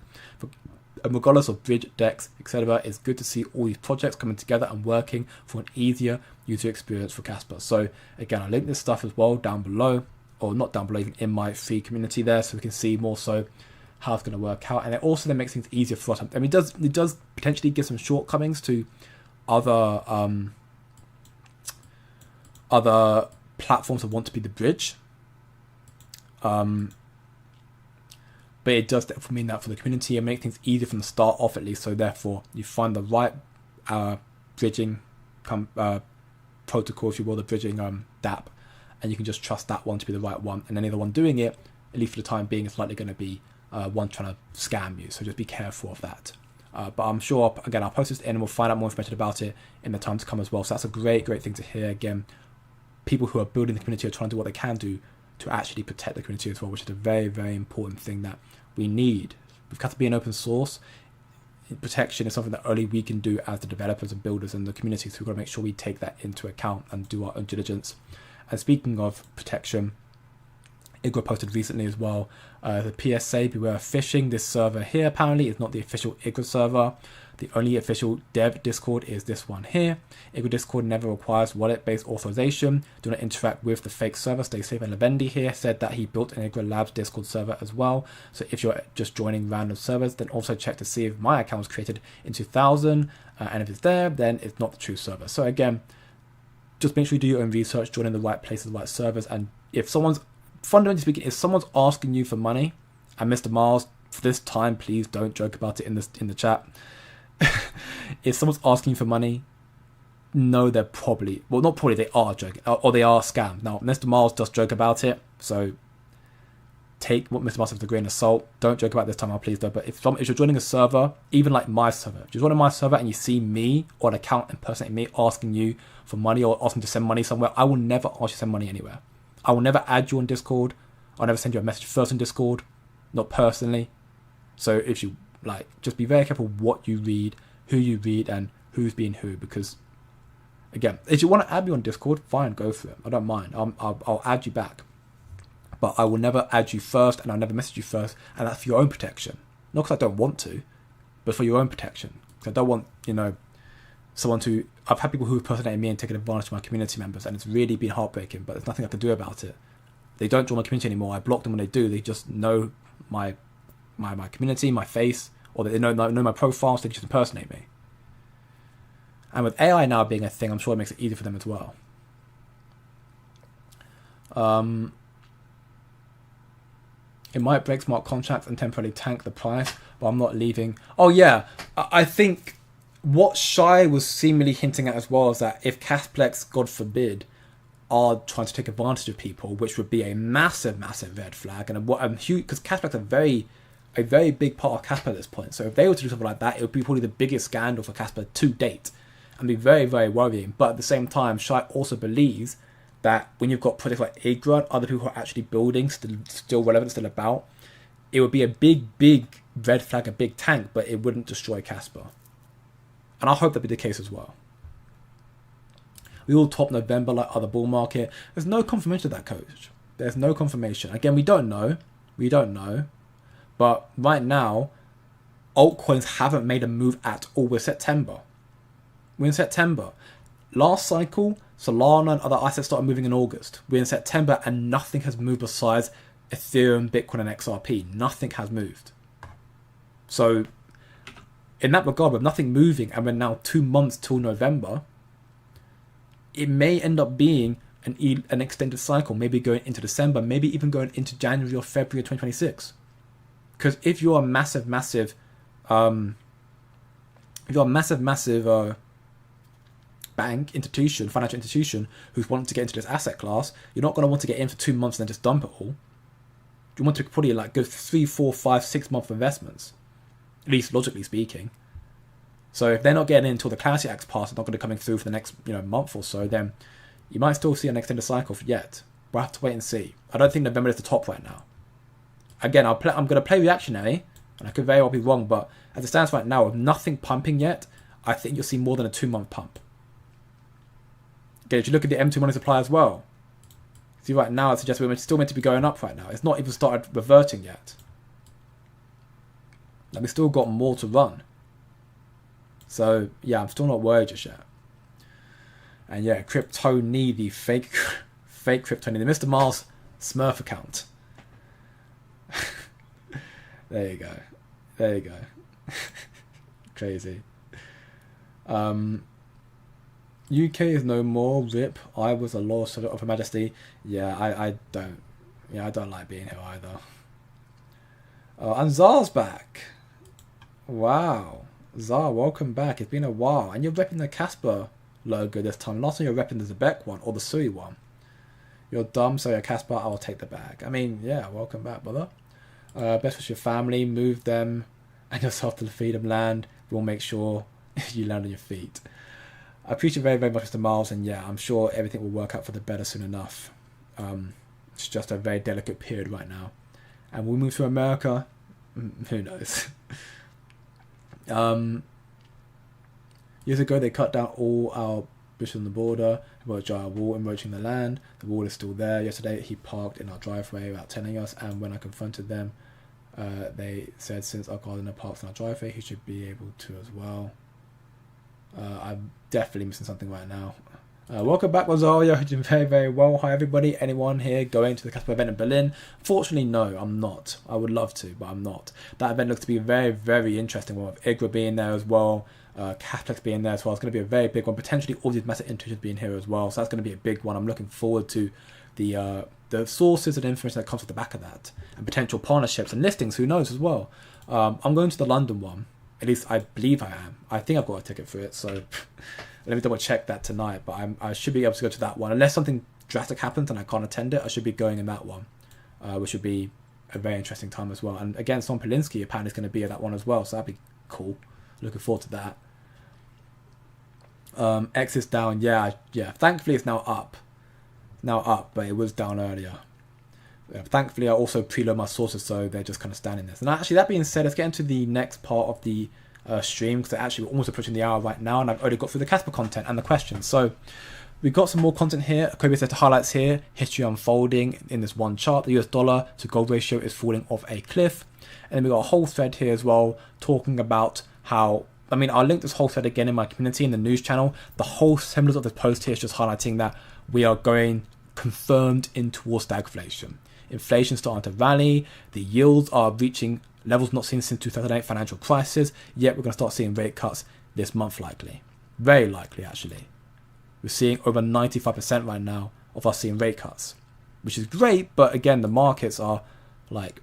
And regardless of bridge, DEX, etc., it's good to see all these projects coming together and working for an easier user experience for Casper. So again, I'll link this stuff as well down below, or not down below, even in my free community there, so we can see more so how it's going to work out. And it also then makes things easier for us. I mean, it does potentially give some shortcomings to other platforms that want to be the bridge. But it does definitely mean that for the community, and make things easier from the start off at least. So therefore, you find the right bridging protocol, if you will, the bridging DApp, and you can just trust that one to be the right one. And any other one doing it, at least for the time being, is likely going to be one trying to scam you. So just be careful of that. But I'm sure, again, I'll post this in and we'll find out more information about it in the time to come as well. So that's a great thing to hear. Again, people who are building the community are trying to do what they can do to actually protect the community as well, which is a very important thing that we need. We've got to be an open source. Protection is something that only we can do as the developers and builders and the community, so we've got to make sure we take that into account and do our own diligence. And speaking of protection, Igor posted recently as well, the PSA, beware of phishing. This server here apparently is not the official Igor server. The only official dev Discord is this one here. Igor Discord never requires wallet-based authorization. Do not interact with the fake server. Stay safe. And Lavendi here said that he built an Igor Labs Discord server as well. So if you're just joining random servers, then also check to see if my account was created in 2000. And if it's there, then it's not the true server. So again, just make sure you do your own research, join in the right places, the right servers. And if someone's, fundamentally speaking, if someone's asking you for money, and Mr. Miles, for this time, please don't joke about it in the chat. If someone's asking you for money, no, they're probably, well, not probably, they are joking, or they are scammed. Now, Mr. Miles does joke about it, so take what Mr. Miles says with a grain of salt. Don't joke about this time, please, though. But if you're joining a server, even like my server, if you're joining my server and you see me or an account impersonating me asking you for money or asking to send money somewhere, I will never ask you to send money anywhere. I will never add you on Discord. I'll never send you a message first on Discord, not personally. So if you just be very careful what you read, who you read, and who's being who. Because again, if you want to add me on Discord, fine, go for it. I don't mind. I'll add you back, but I will never add you first, and I'll never message you first. And that's for your own protection, not because I don't want to, but for your own protection. Because I don't want someone to. I've had people who have impersonated me and taken advantage of my community members, and it's really been heartbreaking. But there's nothing I can do about it. They don't join my community anymore. I block them when they do. They just know my community, my face, or they know my profile, so they just impersonate me. And with AI now being a thing, I'm sure it makes it easier for them as well. It might break smart contracts and temporarily tank the price, but I'm not leaving. Oh yeah, I think what Shai was seemingly hinting at as well is that if Casplex, God forbid, are trying to take advantage of people, which would be a massive red flag, and what I'm huge, because Casplex are a very big part of Casper at this point. So if they were to do something like that, it would be probably the biggest scandal for Casper to date and be very worrying. But at the same time, Shai also believes that when you've got projects like Igra and other people who are actually building, still relevant, still about, it would be a big red flag, a big tank, but it wouldn't destroy Casper. And I hope that'd be the case as well. We all top November like other bull market. There's no confirmation of that, coach. There's no confirmation. Again, we don't know. But right now, altcoins haven't made a move at all. We're in September. Last cycle, Solana and other assets started moving in August. We're in September and nothing has moved besides Ethereum, Bitcoin and XRP. Nothing has moved. So in that regard, with nothing moving and we're now 2 months till November, it may end up being an extended cycle, maybe going into December, maybe even going into January or February of 2026. Because if you're a massive bank institution, financial institution who's wanting to get into this asset class, you're not going to want to get in for 2 months and then just dump it all. You want to probably like go 3, 4, 5, 6 month investments, at least logically speaking. So if they're not getting in until the Clarity Act's passed, it's not going to be coming through for the next month or so, then you might still see an extended cycle yet. We'll have to wait and see. I don't think November is the top right now. Again, I'm going to play reactionary, and I could very well be wrong, but as it stands right now, with nothing pumping yet, I think you'll see more than a 2-month pump. Again, if you look at the M2 money supply as well, see right now it suggests we're still meant to be going up right now. It's not even started reverting yet. Like, we've still got more to run. So yeah, I'm still not worried just yet. And yeah, Crypto need the fake Crypto need the Mr. Mars Smurf account. There you go. Crazy. UK is no more. RIP. I was a loyal servant of Her Majesty. Yeah, I don't like being here either. And Zar's back. Wow. Zar, welcome back. It's been a while. And you're repping the Casper logo this time. Last time you're repping the Zebek one or the Sui one. You're dumb, so you're Casper. I'll take the bag. I mean, yeah, welcome back, brother. Best with your family. Move them and yourself to the freedom land. We'll make sure you land on your feet. I appreciate very, very much, Mr. Miles, and yeah, I'm sure everything will work out for the better soon enough. It's just a very delicate period right now. And we'll move to America. Who knows? Years ago, they cut down all our bushes on the border, about a giant wall encroaching the land. The wall is still there. Yesterday, he parked in our driveway without telling us, and when I confronted them, they said since our gardener parks in our driveway, he should be able to as well. I'm definitely missing something right now. Welcome back, Rosario. You're doing very, very well. Hi, everybody. Anyone here going to the Casper event in Berlin? Fortunately, no, I'm not. I would love to, but I'm not. That event looks to be a very, very interesting one, with IGRA being there as well, Casplex being there as well. It's going to be a very big one. Potentially all these massive institutions being here as well. So that's going to be a big one. I'm looking forward to the sources and information that comes off the back of that, and potential partnerships and listings. Who knows as well. I'm going to the London one. At least I believe I am. I think I've got a ticket for it, so let me double check that tonight. But I should be able to go to that one. Unless something drastic happens and I can't attend it, I should be going in that one, which would be a very interesting time as well. And again, Son Polinsky apparently is going to be at that one as well, so that'd be cool. Looking forward to that. X is down. Yeah. Thankfully, it's now up. But it was down earlier. Thankfully, I also preload my sources, so they're just kind of standing there. And actually, that being said, let's get into the next part of the stream, because actually we're almost approaching the hour right now, and I've already got through the Casper content and the questions. So we've got some more content here. Kobe said to highlights here, history unfolding in this one chart. The US dollar to gold ratio is falling off a cliff. And then we've got a whole thread here as well, talking about how, I mean, I'll link this whole thread again in my community, in the news channel. The whole semblance of this post here is just highlighting that we are going confirmed in towards stagflation. Inflation starting to rally. The yields are reaching levels not seen since 2008 financial crisis. Yet we're going to start seeing rate cuts this month, likely. Very likely, actually. We're seeing over 95% right now of us seeing rate cuts, which is great. But again, the markets are like,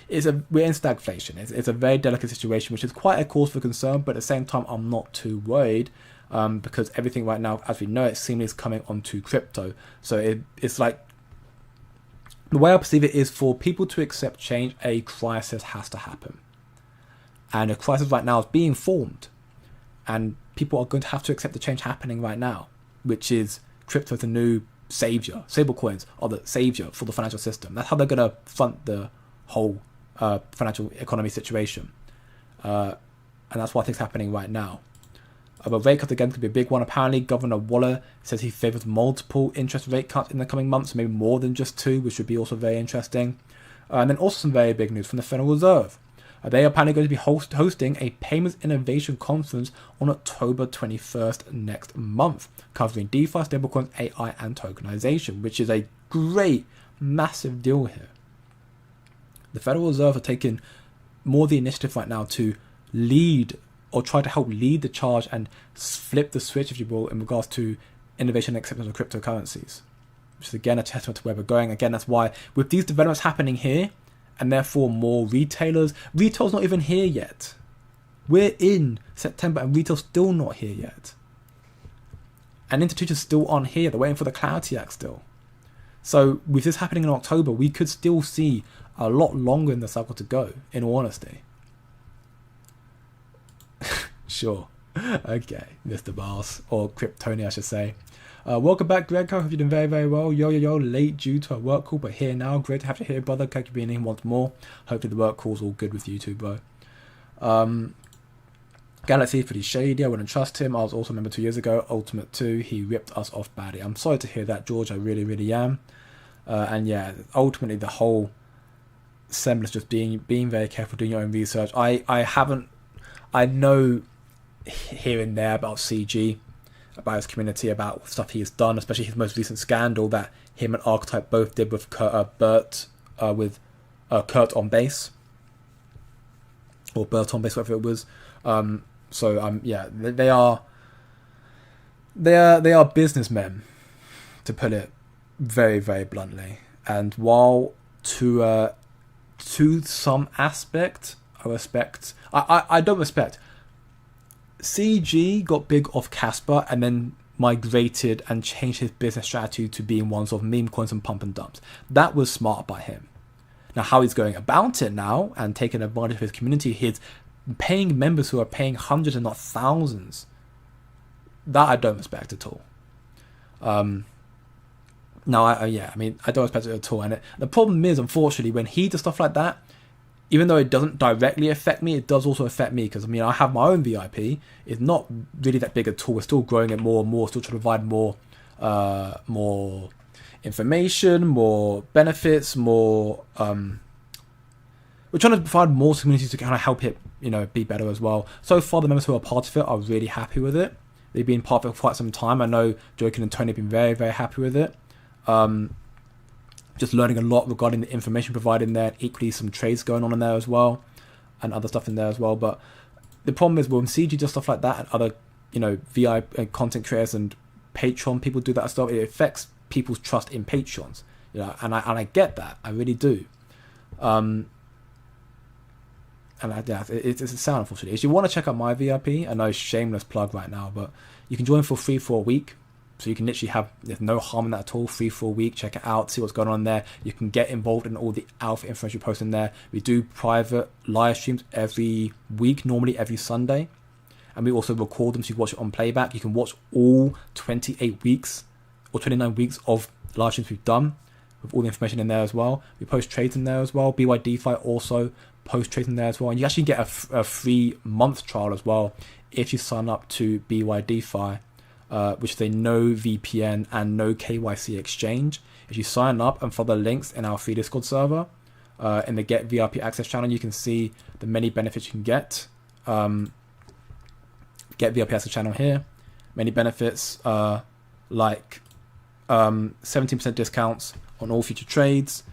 we're in stagflation. It's a very delicate situation, which is quite a cause for concern. But at the same time, I'm not too worried, because everything right now, as we know it, seemingly is coming onto crypto. So it's like, the way I perceive it is, for people to accept change, a crisis has to happen. And a crisis right now is being formed. And people are going to have to accept the change happening right now, which is crypto, the new savior. Stablecoins are the savior for the financial system. That's how they're going to front the whole financial economy situation. And that's what I think is happening right now. But rate cuts again could be a big one. Apparently, Governor Waller says he favours multiple interest rate cuts in the coming months, maybe more than just 2, which would be also very interesting. And then also some very big news from the Federal Reserve. They are apparently going to be hosting a Payments Innovation Conference on October 21st next month, covering DeFi, stablecoins, AI, and tokenization, which is a great, massive deal here. The Federal Reserve are taking more of the initiative right now to lead, or try to help lead the charge and flip the switch, if you will, in regards to innovation and acceptance of cryptocurrencies, which is again a testament to where we're going. Again, that's why with these developments happening here, and therefore more retail's not even here yet. We're in September and retail's still not here yet. And institutions still aren't here. They're waiting for the Clarity Act still. So with this happening in October, we could still see a lot longer in the cycle to go, in all honesty. Sure. Okay, Mr. Bars, or Kryptoni, I should say. Welcome back, Greg. I hope you're doing very, very well. Yo, late due to a work call, but here now. Great to have you here, brother. Thank you for being in once more. Hopefully the work call's all good with you too, bro. Galaxy is pretty shady. I wouldn't trust him. I was also a member 2 years ago. Ultimate 2, he ripped us off badly. I'm sorry to hear that, George. I really, really am. And yeah, ultimately the whole semblance just being very careful, doing your own research. I know here and there about CG, about his community, about stuff he has done, especially his most recent scandal that him and Archetype both did with Kurt on bass, or Bert on bass, whatever it was. Yeah, they are businessmen, to put it very, very bluntly. And while to some aspect, I don't respect. CG got big off Casper and then migrated and changed his business strategy to being one sort of meme coins and pump and dumps. That was smart by him. Now, how he's going about it now and taking advantage of his community, he's paying members who are paying hundreds and not thousands. That I don't respect at all. I don't respect it at all. And the problem is, unfortunately, when he does stuff like that, even though it doesn't directly affect me, it does also affect me, because I have my own VIP. It's not really that big at all. We're still growing it more and more, still trying to provide more information, more benefits, more. We're trying to provide more communities to kind of help it, be better as well. So far, the members who are part of it are really happy with it. They've been part of it for quite some time. I know Jokin and Tony have been very, very happy with it. Just learning a lot regarding the information provided in there, and equally some trades going on in there as well, and other stuff in there as well. But the problem is when CG does stuff like that, and other, VIP content creators and Patreon people do that stuff, it affects people's trust in Patrons. And I get that, I really do. It's a sound, unfortunately. If you want to check out my VIP, I know shameless plug right now, but you can join for free for a week. So you can literally there's no harm in that at all, free for a week, check it out, see what's going on there. You can get involved in all the alpha information we post in there. We do private live streams every week, normally every Sunday. And we also record them so you can watch it on playback. You can watch all 28 weeks or 29 weeks of live streams we've done with all the information in there as well. We post trades in there as well. BYDFI also post trades in there as well. And you actually get a free month trial as well if you sign up to BYDFI. Which is a no VPN and no KYC exchange. If you sign up and follow the links in our free Discord server, in the Get VIP Access channel, you can see the many benefits you can get. Get VIP Access channel here. Many benefits like 17% discounts on all future trades,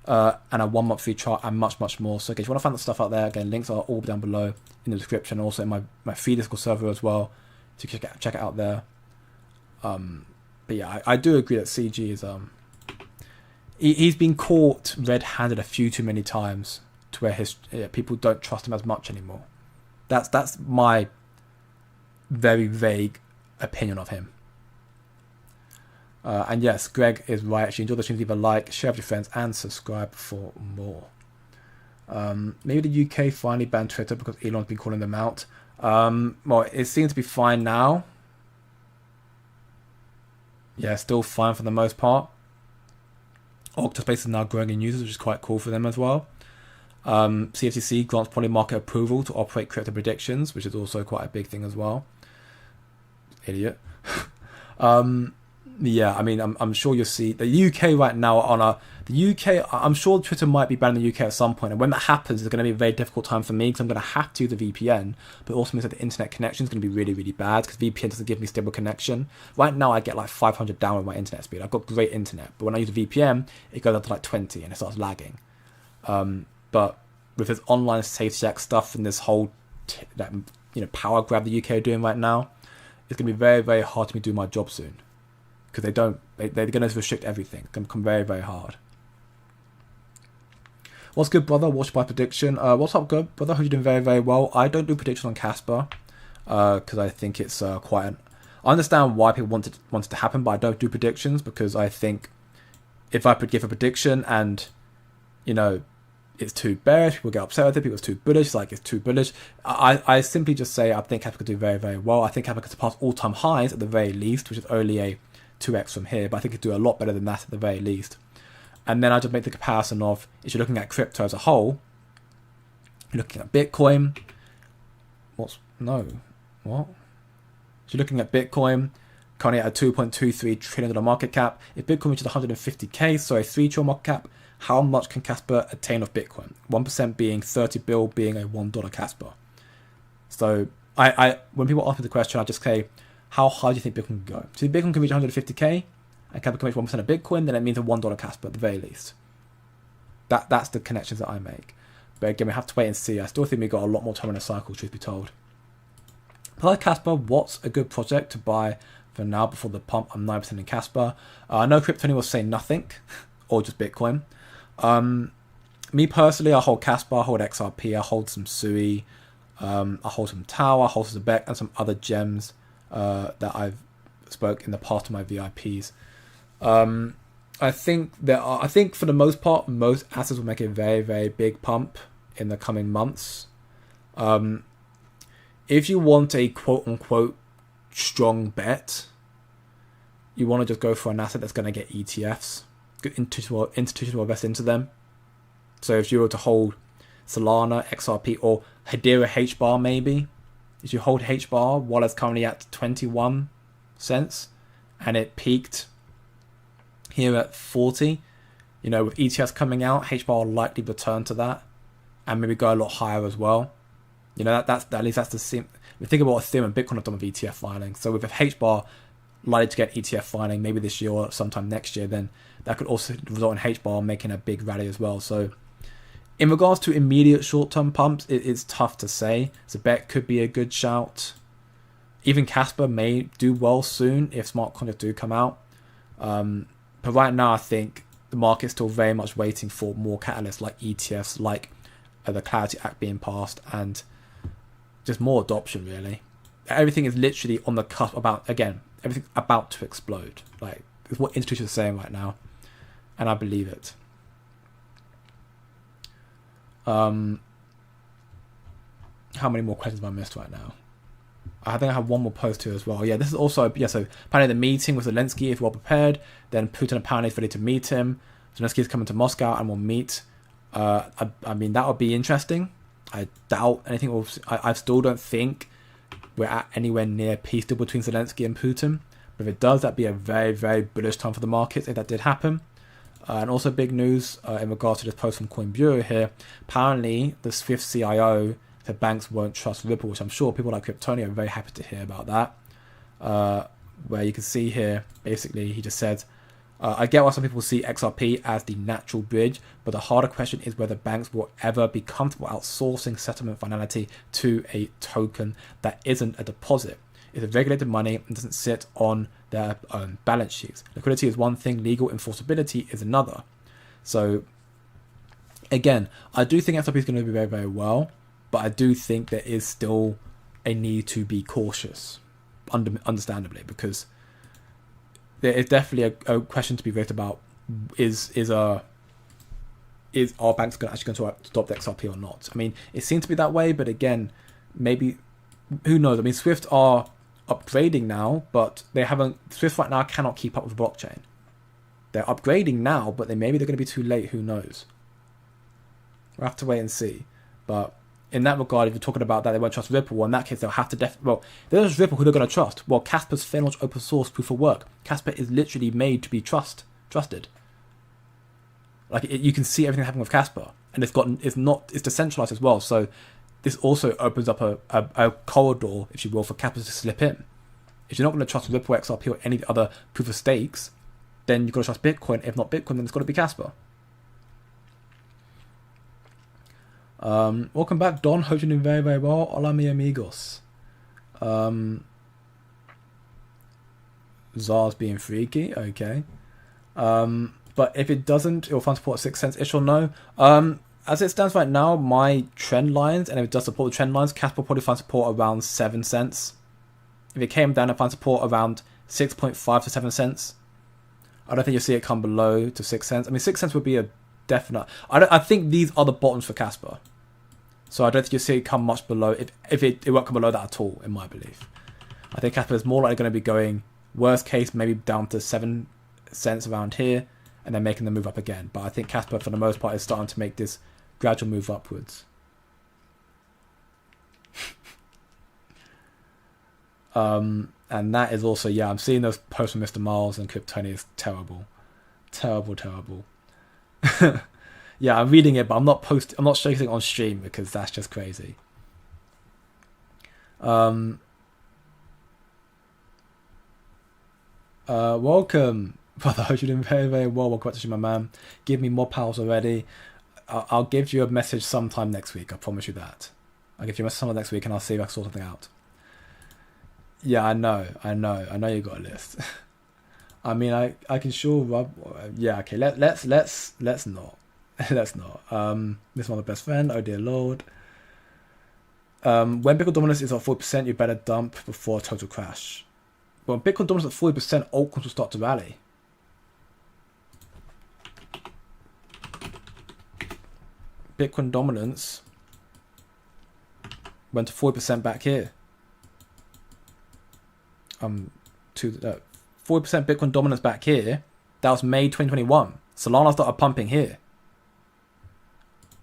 and a 1 month free trial, and much, much more. So, if you want to find that stuff out there, again, links are all down below in the description. Also in my free Discord server as well. So you can check it out there. But yeah, I do agree that CG is he's been caught red-handed a few too many times to where people don't trust him as much anymore. That's my very vague opinion of him. And yes, Greg is right. Actually, enjoy the streams, leave a like, share with your friends, and subscribe for more. Maybe the UK finally banned Twitter because Elon's been calling them out. Well, it seems to be fine now. Yeah, still fine for the most part. Octospace is now growing in users, which is quite cool for them as well. CFTC grants polymarket approval to operate crypto predictions, which is also quite a big thing as well. Idiot. Yeah, I'm sure you'll see the UK right now I'm sure Twitter might be banned in the UK at some point, and when that happens, it's going to be a very difficult time for me because I'm going to have to use the VPN, but it also means that the internet connection is going to be really, really bad because VPN doesn't give me stable connection. Right now, I get like 500 down with my internet speed. I've got great internet, but when I use a VPN, it goes up to like 20 and it starts lagging. But with this online safety check stuff and this whole power grab the UK are doing right now, it's going to be very, very hard for me to do my job soon. because they're going to restrict everything. It's going to become very, very hard. What's good, brother? What's my prediction? What's up, good brother? Hope you're doing very, very well. I don't do predictions on Casper because I think it's quite an... I understand why people want it to happen, but I don't do predictions because I think if I could give a prediction and, you know, it's too bearish, people get upset with it, people it's too bullish, it's too bullish. I simply just say I think Casper could do very, very well. I think Casper could surpass all-time highs at the very least, which is only a 2x from here, but I think it could do a lot better than that at the very least. And then I just make the comparison of, if you're looking at crypto as a whole, you're looking at Bitcoin. If you're looking at Bitcoin, currently at a $2.23 trillion market cap. If Bitcoin reaches 150k, so a 3 trillion market cap, how much can Casper attain of Bitcoin? 1% being 30 bill being a $1 Casper. So I when people ask me the question, I just say, how high do you think Bitcoin can go? So if Bitcoin can reach 150k, and Casper can reach 1% of Bitcoin, then it means a $1 Casper at the very least. That's the connections that I make. But again, we have to wait and see. I still think we've got a lot more time in the cycle, truth be told. Per Casper, what's a good project to buy for now before the pump? I'm 9% in Casper. I know Kryptoni will say nothing, or just Bitcoin. Me personally, I hold Casper, I hold XRP, I hold some Sui, I hold some Tau, I hold some Beck, and some other gems that I've spoke in the past to my VIPs. I think for the most part, most assets will make a very, very big pump in the coming months. If you want a quote-unquote strong bet, you want to just go for an asset that's going to get ETFs, institutional invest into them. So if you were to hold Solana, XRP, or Hedera HBAR maybe, if you hold HBAR while it's currently at 21 cents and it peaked here at 40, you know, with ETFs coming out, HBAR will likely return to that and maybe go a lot higher as well. You know, at least that's the same. We think about what Ethereum and Bitcoin have done with ETF filing. So with HBAR likely to get ETF filing maybe this year or sometime next year, then that could also result in HBAR making a big rally as well. So in regards to immediate short-term pumps, it's tough to say. So BEC could be a good shout. Even Casper may do well soon if smart contracts do come out. But right now, I think the market's still very much waiting for more catalysts like ETFs, like the Clarity Act being passed, and just more adoption, really. Everything is literally on the cusp everything's about to explode. Like, it's what institutions are saying right now, and I believe it. How many more questions have I missed right now? I think I have one more post here as well. Yeah, this is also... Yeah, so apparently the meeting with Zelensky is well prepared. Then Putin apparently is ready to meet him. Zelensky is coming to Moscow and will meet. I mean, that would be interesting. I doubt anything will... I still don't think we're at anywhere near peace deal between Zelensky and Putin. But if it does, that'd be a very, very bullish time for the markets if that did happen. And also big news in regards to this post from Coin Bureau here. Apparently, the Swift CIO said banks won't trust Ripple, which I'm sure people like Kryptoni are very happy to hear about that. Where you can see here, basically, he just said, I get why some people see XRP as the natural bridge, but the harder question is whether banks will ever be comfortable outsourcing settlement finality to a token that isn't a deposit. It's a regulated money and doesn't sit on their own balance sheets. Liquidity is one thing, legal enforceability is another. So, again, I do think XRP is going to do very, very well, but I do think there is still a need to be cautious, understandably, because there is definitely a question to be raised about are banks actually going to adopt XRP or not? I mean, it seems to be that way, but again, maybe, who knows? I mean, Swift are upgrading now, but Swift right now cannot keep up with the blockchain. They're upgrading now, but maybe they're going to be too late, who knows? We'll have to wait and see. But in that regard, if you're talking about that they won't trust Ripple, well, in that case they'll have to there's Ripple who they're going to trust. Well, Casper's fair launch open source proof of work. Casper is literally made to be trusted. Like, you can see everything happening with Casper, and it's decentralized as well. So this also opens up a corridor, if you will, for Casper to slip in. If you're not going to trust Ripple, XRP, or any other proof of stakes, then you've got to trust Bitcoin. If not Bitcoin, then it's got to be Casper. Welcome back, Don. Hope you're doing very, very well. Hola, mi amigos. Zars being freaky, okay. But if it doesn't, it will find support at 6 cents ish or no. As it stands right now, my trend lines, and if it does support the trend lines, Casper will probably find support around 7 cents. If it came down, it find support around 6.5 to 7 cents. I don't think you'll see it come below to 6 cents. I mean, 6 cents would be a definite. I think these are the bottoms for Casper. So I don't think you'll see it come much below. If it won't come below that at all, in my belief. I think Casper is more likely going to be going, worst case, maybe down to 7 cents around here, and then making the move up again. But I think Casper, for the most part, is starting to make this gradual move upwards. And that is also, yeah, I'm seeing those posts from Mr. Miles and Kryptoni is terrible. Terrible. Yeah, I'm reading it, but I'm not sharing it on stream because that's just crazy. Welcome, brother. I hope you're doing very, very well. Welcome back to stream, my man. Give me more pals already. I'll give you a message sometime next week. I promise you that. I'll give you a message sometime next week, and I'll see if I can sort something out. Yeah, I know you got a list. I mean, I can sure rub. Yeah, okay. Let's not. Let's not. This one, the best friend. Oh dear lord. When Bitcoin dominance is at 40%, you better dump before a total crash. When Bitcoin dominance at 40%, altcoins will start to rally. Bitcoin dominance went to 40% back here. To 40% Bitcoin dominance back here. That was May 2021. Solana started pumping here.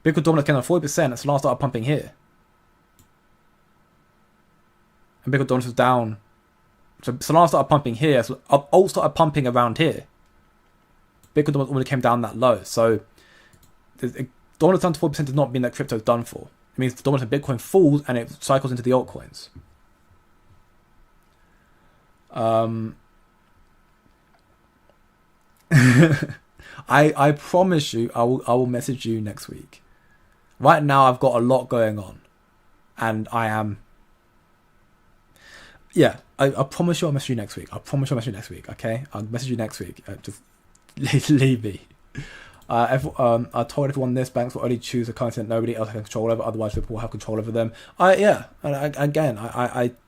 Bitcoin dominance came down 40%, and Solana started pumping here. And Bitcoin dominance was down. So Solana started pumping here. So alt started pumping around here. Bitcoin dominance only came down that low. So dominance down to 40% does not mean that crypto is done for. It means the dominance of Bitcoin falls and it cycles into the altcoins. I promise you, I will message you next week. Right now, I've got a lot going on, and I am. Yeah, I promise you I'll message you next week. Okay, I'll message you next week. Just leave me. I told everyone this: banks will only choose a currency that nobody else has control over. Otherwise, people will have control over them.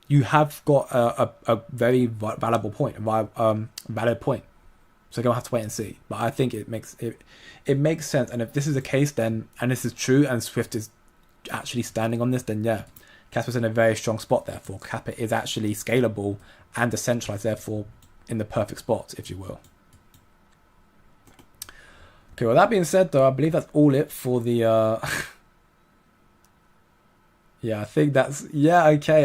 You have got a very valuable point, valid point. So you're gonna have to wait and see. But I think it makes sense. And if this is the case, then, and this is true, and Swift is actually standing on this, then yeah, Casper's in a very strong spot. Therefore, Casper is actually scalable and decentralized. Therefore, in the perfect spot, if you will. Okay, well, that being said, though, I believe that's all it for the... Yeah, I think that's... Yeah, okay,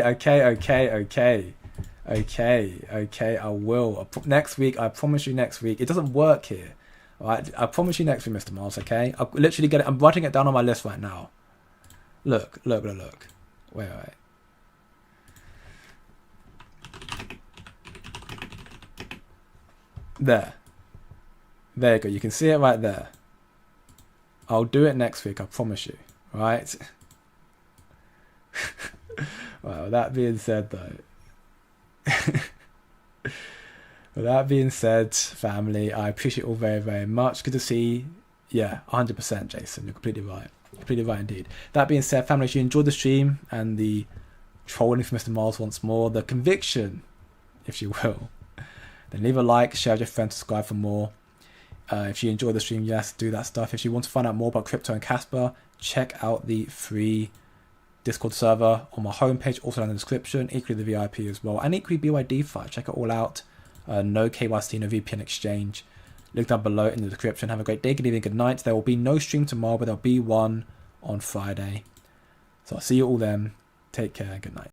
I will. Next week, I promise you next week. It doesn't work here. All right, I promise you next week, Mr. Miles, okay? I literally get it. I'm writing it down on my list right now. Look. Wait. There you go. You can see it right there. I'll do it next week. I promise you. Right? Well, that being said, though. With that being said, family, I appreciate it all very, very much. Good to see. Yeah, 100%, Jason. You're completely right. Completely right indeed. That being said, family, if you enjoyed the stream and the trolling for Mr. Miles once more, the conviction, if you will, then leave a like, share with your friends, subscribe for more. If you enjoy the stream, yes, do that stuff. If you want to find out more about crypto and Casper, check out the free Discord server on my homepage, also in the description. Equally the VIP as well, and equally BYDFI. Check it all out. No KYC, no VPN exchange. Link down below in the description. Have a great day, good evening, good night. There will be no stream tomorrow, but there'll be one on Friday. So I'll see you all then. Take care and good night.